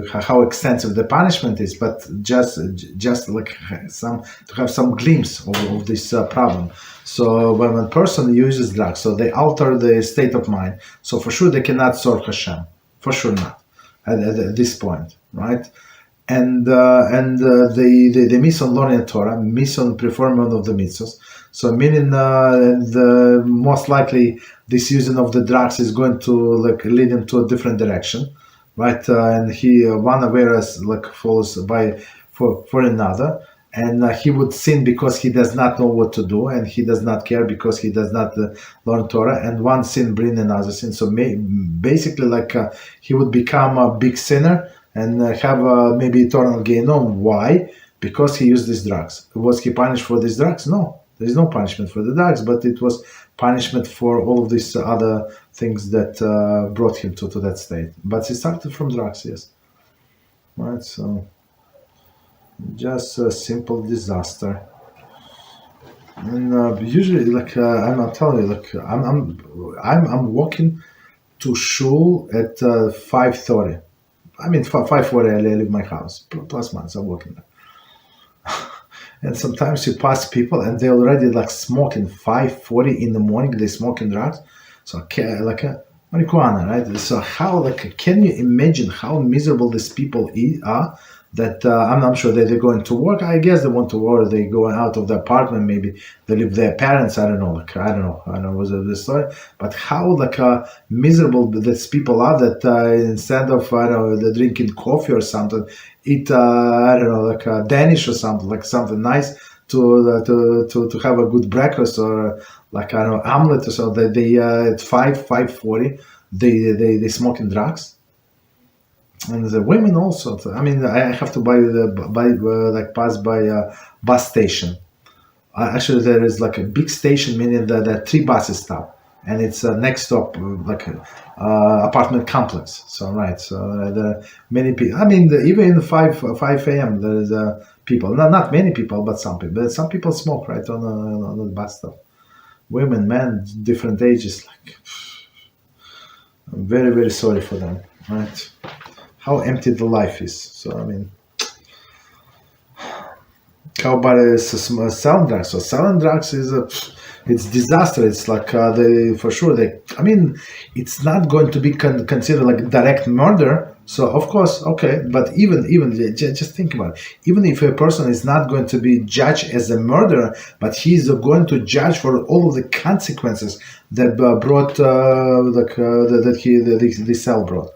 how extensive the punishment is, but just to have some glimpse of this problem. So when a person uses drugs, so they alter the state of mind. So for sure they cannot serve HaShem, for sure not at this point, right? And they miss on learning Torah, miss on performance of the mitzvahs. So meaning the most likely this using of the drugs is going to lead them to a different direction, right? And he one whereas like falls by for another, and he would sin because he does not know what to do, and he does not care because he does not learn Torah, and one sin bring another sin. So basically, like he would become a big sinner and have maybe eternal Gehinnom. Why? Because he used these drugs. Was he punished for these drugs? No, there is no punishment for the drugs, but it was punishment for all of these other things that brought him to that state. But he started from drugs, yes. Right, so just a simple disaster. And usually, like I'm not telling you, like I'm walking to shul at 5:30. I mean, 5:40 I leave my house. Plus minus, I'm walking there. And sometimes you pass people and they're already like smoking 5:40 in the morning. They smoking drugs, so like a marijuana, right? So how like can you imagine how miserable these people are? That I'm sure that they're going to work. I guess they want to work. They go out of the apartment. Maybe they live with their parents. I don't know. Like I don't know what's the story. But how like miserable these people are that instead of they're drinking coffee or something, eat I don't know like a Danish or something like something nice to have a good breakfast or like I don't know omelet or so. They at 5:40 they smoking drugs. And the women also. I mean, I have to pass by a bus station. Actually, there is like a big station, meaning that there are 3 buses stop, and it's next stop like apartment complex. So right, so there are many people. I mean, even in 5 a.m. there is people. Not many people, but some people. But some people smoke right on the bus stop. Women, men, different ages. Like, I'm very very sorry for them. Right. How empty the life is. So I mean, how about selling drugs? So selling drugs is it's disaster. It's like they for sure they. I mean, it's not going to be considered like direct murder. So of course, okay, but even just think about it. Even if a person is not going to be judged as a murderer, but he's going to judge for all of the consequences that brought the cell brought.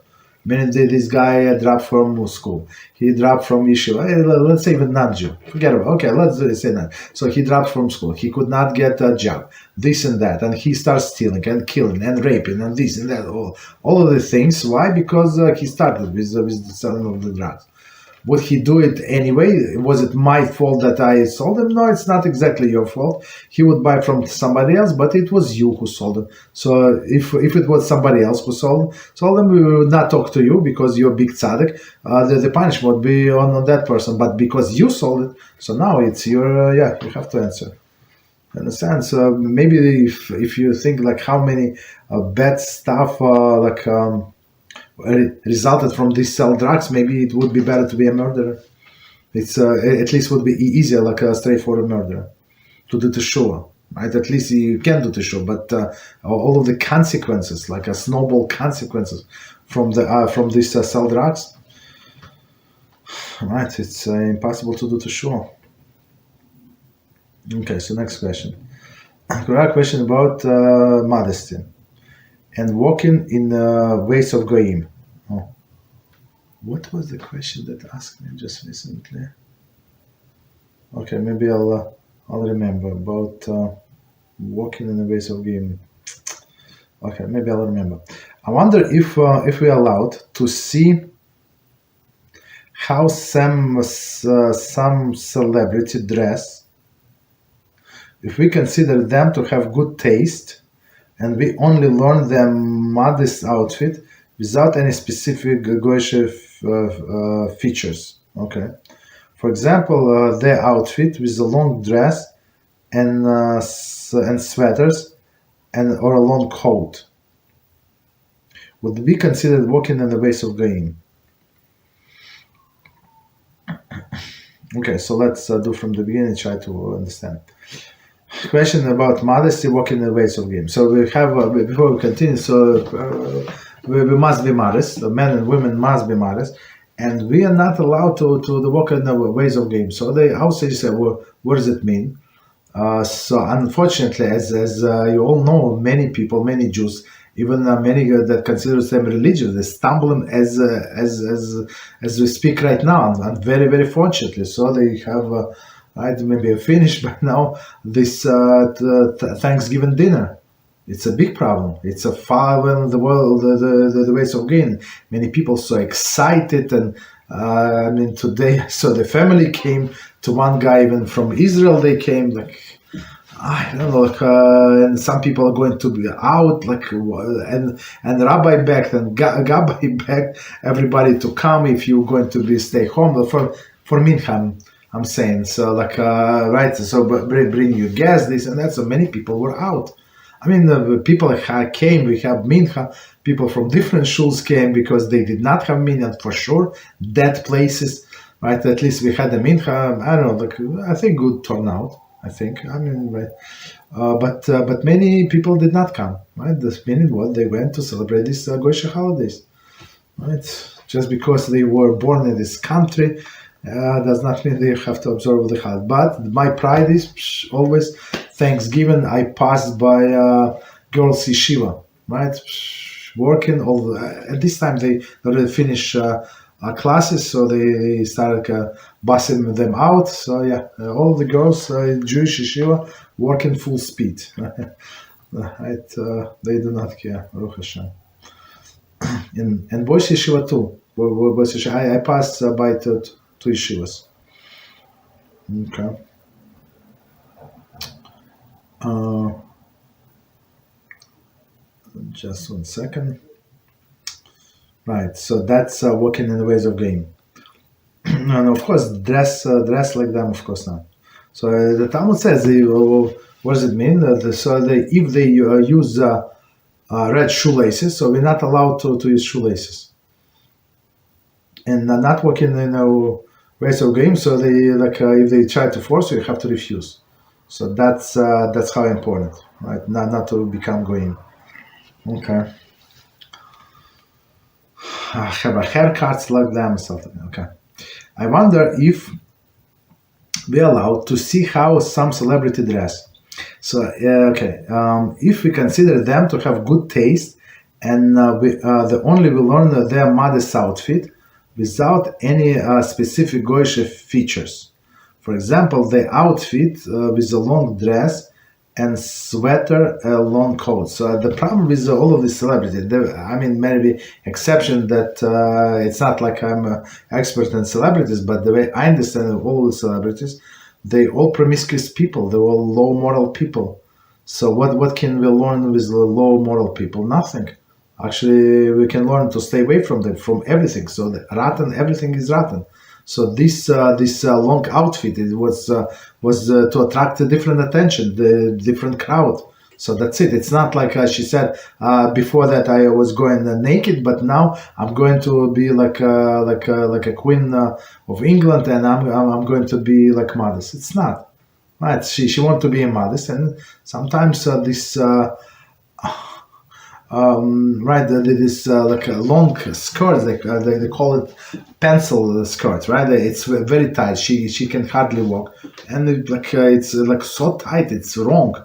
Meaning this guy dropped from school. He dropped from yeshiva. Let's say even not Jew. Forget about it. Okay, let's say that. So he dropped from school. He could not get a job. This and that. And he starts stealing and killing and raping and this and that. All of the things. Why? Because he started with the selling of the drugs. Would he do it anyway? Was it my fault that I sold him? No, it's not exactly your fault. He would buy from somebody else, but it was you who sold him. So if it was somebody else who sold him, we would not talk to you because you're a big tzaddik. The punishment would be on that person. But because you sold it, so now it's your, you have to answer. Understand? So maybe if you think like how many bad stuff resulted from these sell drugs, maybe it would be better to be a murderer. It's at least would be easier, like a straightforward murderer, to do teshuva, right? At least you can do teshuva, but all of the consequences, like a snowball consequences from these sell drugs, right? It's impossible to do teshuva. Okay, so next question. Correct question about modesty and walking in ways of goyim. Oh. What was the question that asked me just recently? Okay, maybe I'll remember about walking in the ways of goyim. Okay, maybe I'll remember. I wonder if we're allowed to see how some celebrity dress, if we consider them to have good taste, and we only learn their modest outfit without any specific goyish features. Okay, for example, their outfit with a long dress and sweaters or a long coat would be considered walking in the ways of goyim. Okay, so let's do from the beginning and try to understand. Question about modesty, walking in the ways of goyim. So we have before we continue. So we must be modest. The men and women must be modest, and we are not allowed to walk in the ways of goyim. So how say you say? Well, what does it mean? So unfortunately, as you all know, many people, many Jews, Even many that consider them religious, they stumble as we speak right now, and very, very fortunately. So they have, maybe finished by now, this Thanksgiving dinner. It's a big problem. It's a far in the world, the ways of gain. Many people so excited, and today I saw the family came to one guy even from Israel. They came I don't know, and some people are going to be out, and Rabbi begged and Gabbai begged everybody to come if you're going to be stay home for Mincha. I'm saying so, right? So bring your guests, this and that. So many people were out. People came. We have Mincha. People from different shuls came because they did not have Mincha for sure. Dead places, right? At least we had a Mincha. I don't know. I think good turnout. I think. Right. But many people did not come. Right. The meaning was they went to celebrate these Kosher holidays. Right. Just because they were born in this country does not mean they have to observe the holiday. But my pride is always Thanksgiving. I passed by girls' yeshiva, right, working. At this time they already finished classes, so they started busing them out. So yeah, all the girls Jewish yeshiva working full speed. Right, they do not care. Baruch HaShem. And boys yeshiva too. Boys yeshiva. I passed by two yeshivas. Okay. Just 1 second. Right, so that's walking in the ways of game. And of course, dress like them, of course not. So the Talmud says, what does it mean? If they use red shoelaces, so we're not allowed to use shoelaces. And not walking in ways of game, so they if they try to force you, you have to refuse. So that's how important, right? Not to become goyim. Okay. Have a haircuts like them or something. Okay. I wonder if we're allowed to see how some celebrity dress. So if we consider them to have good taste, and the only we learn their modest outfit without any specific goyish features. For example, the outfit with a long dress and sweater, long coat. So the problem with all of these celebrities, maybe exception that it's not like I'm an expert in celebrities, but the way I understand all the celebrities, they all promiscuous people. They're all low moral people. So what can we learn with the low moral people? Nothing. Actually, we can learn to stay away from them, from everything. So the rotten, everything is rotten. So this long outfit was to attract a different attention, the different crowd. So that's it. It's not like she said before that I was going naked, but now I'm going to be like a queen of England, and I'm going to be like modest. It's not right. She wants to be modest, and sometimes this. This like a long skirt, they call it pencil skirt, right? It's very tight. She can hardly walk, and it's like so tight. It's wrong,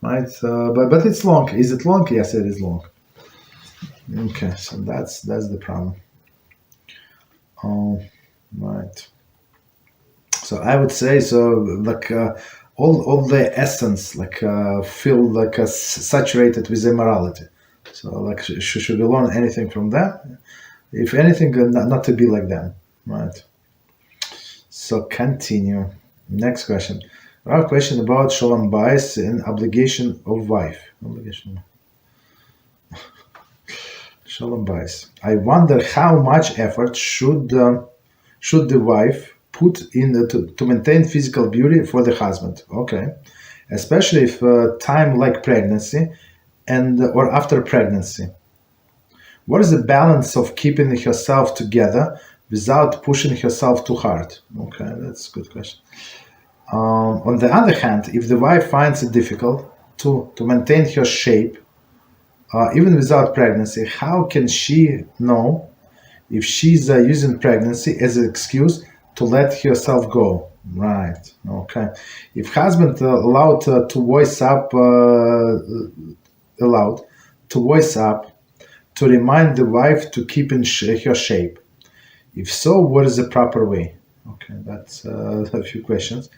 right? But it's long. Is it long? Yes, it is long. Okay, so that's the problem. Right. So I would say all the essence feel saturated with immorality. So should we learn anything from them? If anything, not to be like them, right? So continue. Next question. Our question about shalom bayis and obligation of wife. Shalom bayis. I wonder how much effort should the wife put in to maintain physical beauty for the husband. Okay, especially if time like pregnancy and or after pregnancy. What is the balance of keeping herself together without pushing herself too hard? Okay, that's a good question. On the other hand, if the wife finds it difficult to maintain her shape, even without pregnancy, how can she know if she's using pregnancy as an excuse to let herself go? Right. Okay. If husband allowed to voice up, allowed to voice up, to remind the wife to keep in her shape? If so, what is the proper way? Okay, that's a few questions.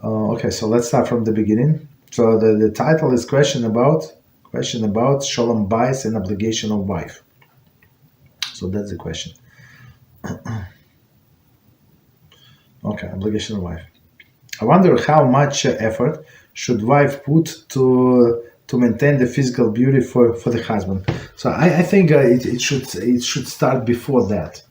Okay, so let's start from the beginning. So the title is question about shalom bayis and obligation of wife. So that's the question. Okay, obligation of wife. I wonder how much effort should wife put to maintain the physical beauty for the husband. So I think it should start before that.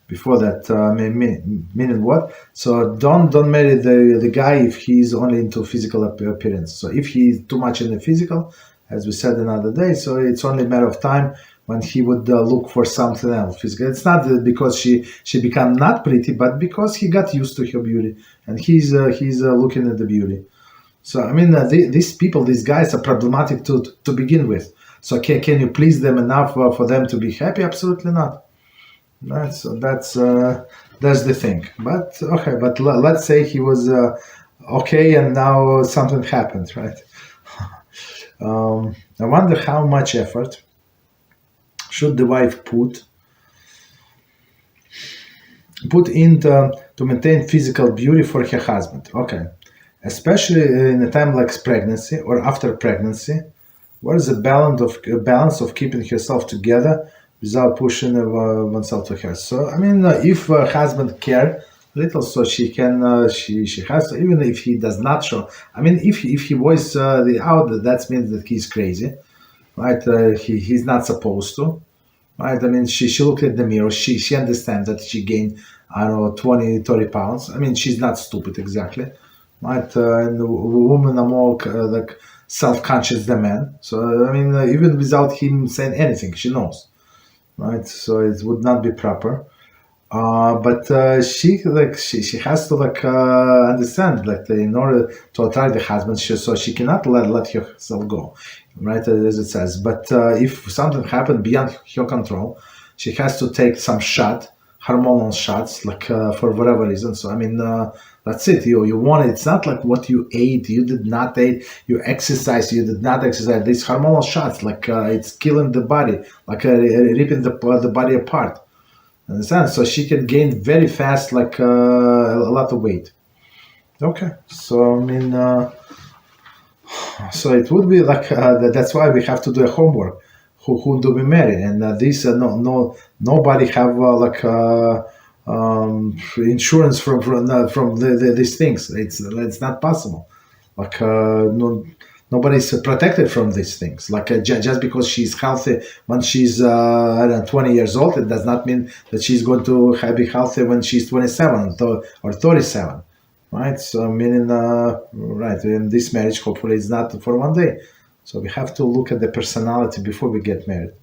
Meaning what? So don't marry the guy if he's only into physical appearance. So if he's too much in the physical, as we said another day, so it's only a matter of time when he would look for something else physical. It's not because she become not pretty, but because he got used to her beauty and he's looking at the beauty. So I mean, these people, these guys are problematic to begin with. So can you please them enough for them to be happy? Absolutely not. That's the thing. But okay, but let's say he was okay, and now something happened, right? I wonder how much effort should the wife put in to maintain physical beauty for her husband. Okay, especially in a time like pregnancy or after pregnancy, what is the balance of keeping herself together without pushing oneself to her? So I mean, if husband care little, so she can she has to, even if he does not show. I mean, if he voice the out, that means that he's crazy, right? He's not supposed to, right? I mean, she looked at the mirror. She understands that she gained, I don't know, 20, 30 pounds. I mean, she's not stupid exactly, right? And women are more like self-conscious than men. So I mean, even without him saying anything, she knows. Right, so it would not be proper. But she has to understand in order to attract the husband, so she cannot let herself go, right? As it says. But if something happened beyond her control, she has to take some hormonal shots, for whatever reason. So I mean, that's it. You want it. It's not like what you ate. You did not eat. You exercise. You did not exercise. These hormonal shots, it's killing the body, ripping the body apart. Understand? So she can gain very fast, a lot of weight. Okay. So I mean, so it would be that's why we have to do a homework. Who do we marry? And nobody have insurance from these things. It's not possible. Nobody's protected from these things. Just because she's healthy when she's 20 years old, it does not mean that she's going to be healthy when she's 27 or 37, right? So meaning, right, in this marriage, hopefully, it's not for one day. So we have to look at the personality before we get married,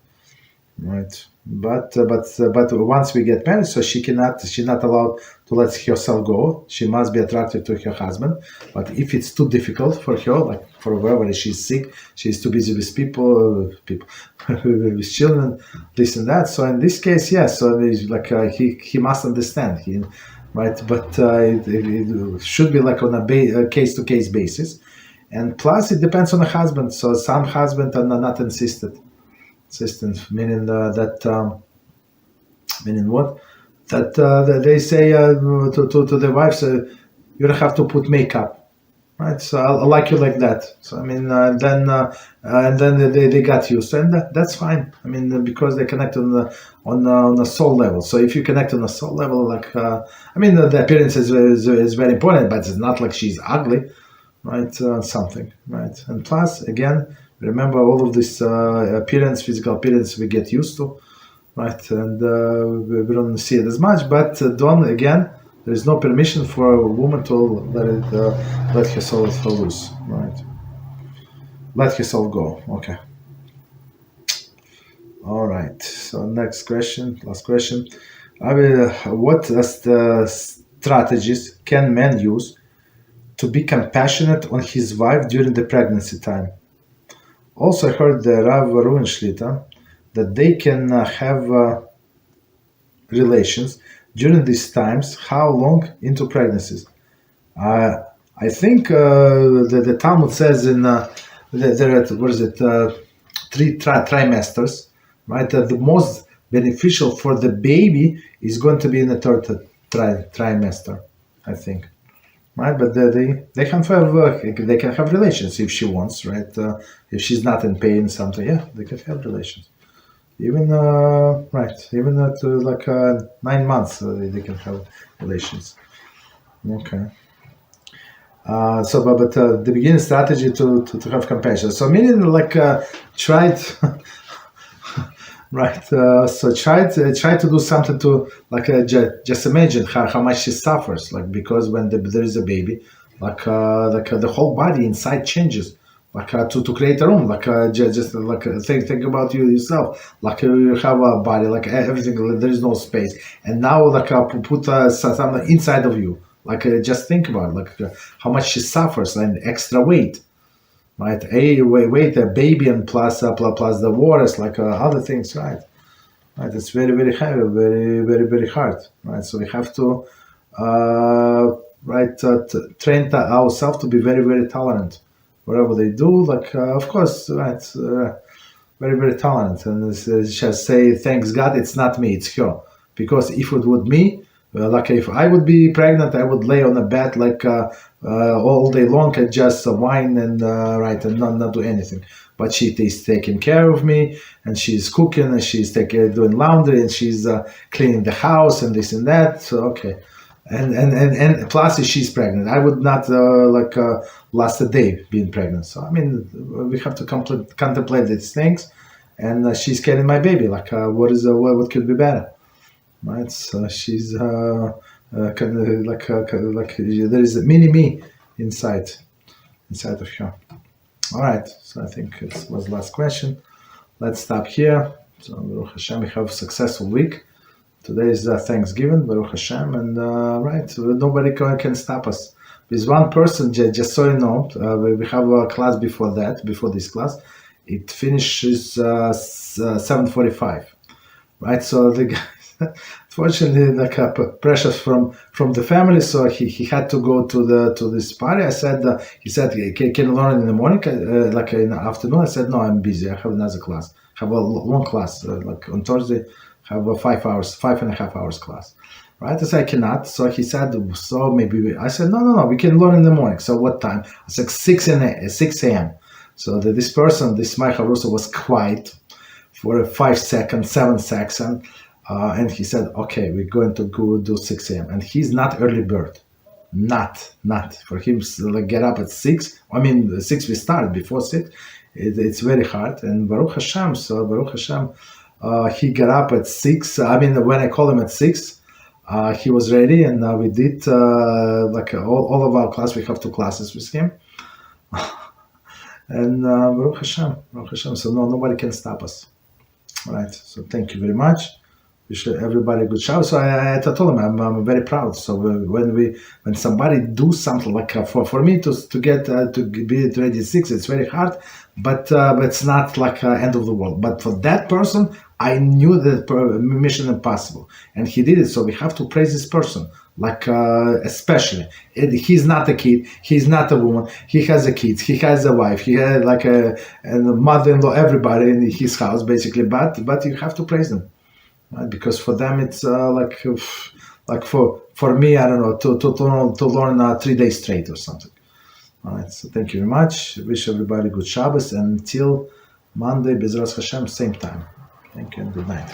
right? But once we get married, so she's not allowed to let herself go. She must be attracted to her husband. But if it's too difficult for her, for whoever, she's sick, she's too busy with people with children, this and that. So in this case, yes. So he must understand, right? But it should be on a case-to-case basis. And plus, it depends on the husband. So some husbands are not insistent, meaning meaning what? That they say to the wives, you don't have to put makeup, right? So I like you like that. So I mean, and then they got used, and that's fine. I mean, because they connect on a soul level. So if you connect on a soul level, I mean, the appearance is very important, but it's not like she's ugly. Right, something, right? And plus, again, remember all of this physical appearance we get used to, right? And we don't see it as much, but there is no permission for a woman to let herself loose, right? Let herself go, okay. All right, so last question. What strategies can men use to be compassionate on his wife during the pregnancy time? Also, I heard the Rav Rubenschlitter that they can have relations during these times. How long into pregnancies? I think the Talmud says in 3 trimesters, right? The most beneficial for the baby is going to be in the third trimester, I think. Right, but they can have relations if she wants, right? If she's not in pain, something, yeah, they can have relations. Even even at 9 months, they can have relations. Okay. But the beginning strategy to have compassion. So meaning try to right. So try to do something to just imagine how much she suffers, because when there is a baby, the whole body inside changes, to create a room, just think about yourself, you have a body, everything, there is no space, and now put something inside of you, just think about how much she suffers and extra weight. Right, a baby, and plus the waters, other things, right? Right, it's very, very heavy, very, very, very hard, right? So we have to, train ourselves to be very, very tolerant. Whatever they do, of course, right? Very, very tolerant, and just say, thanks God, it's not me, it's her. Because if it would me, if I would be pregnant, I would lay on a bed all day long and just whine and not do anything. But she is taking care of me, and she's cooking, and she's doing laundry, and she's cleaning the house and this and that. So okay, and plus she's pregnant. I would not last a day being pregnant. So I mean, we have to contemplate these things, and she's carrying my baby. What could be better? Right, so she's there is a mini me inside of her. All right, so I think it was the last question. Let's stop here. So Baruch Hashem, we have a successful week. Today is Thanksgiving, Baruch Hashem, and nobody can stop us. With one person, just so you know, we have a class before this class. It finishes 7:45, right? So the guy. Fortunately, precious from the family, so he had to go to this party. I said, he said, can you learn in the morning, in the afternoon? I said, no, I'm busy. I have another class. I have a long class, on Thursday. I have a 5.5 hours class. Right? I said, I cannot. So he said, so maybe I said, no, we can learn in the morning. So what time? I said 6 a.m. So this person, this my Harusa, was quiet for 5 seconds, 7 seconds. And he said, okay, we're going to go do 6 a.m. And he's not early bird. Not. For him, get up at 6. I mean, 6 we started, before 6. It's very hard. And Baruch Hashem, he got up at 6. I mean, when I called him at 6, he was ready. And we did, all of our class, we have 2 classes with him. And Baruch Hashem. So nobody can stop us. All right. So thank you very much. Wish everybody a good show. So I told him I'm very proud. So when somebody do something for me to get to be ready at 6, it's very hard, but it's not end of the world. But for that person, I knew that mission impossible, and he did it. So we have to praise this person, especially. He's not a kid. He's not a woman. He has a kid. He has a wife. He had a mother-in-law. Everybody in his house, basically. But you have to praise them. Right? Because for them it's for me, I don't know, to learn 3 days straight or something. All right, so thank you very much. Wish everybody good Shabbos, and until Monday, Bezras Hashem, same time. Thank you and good night.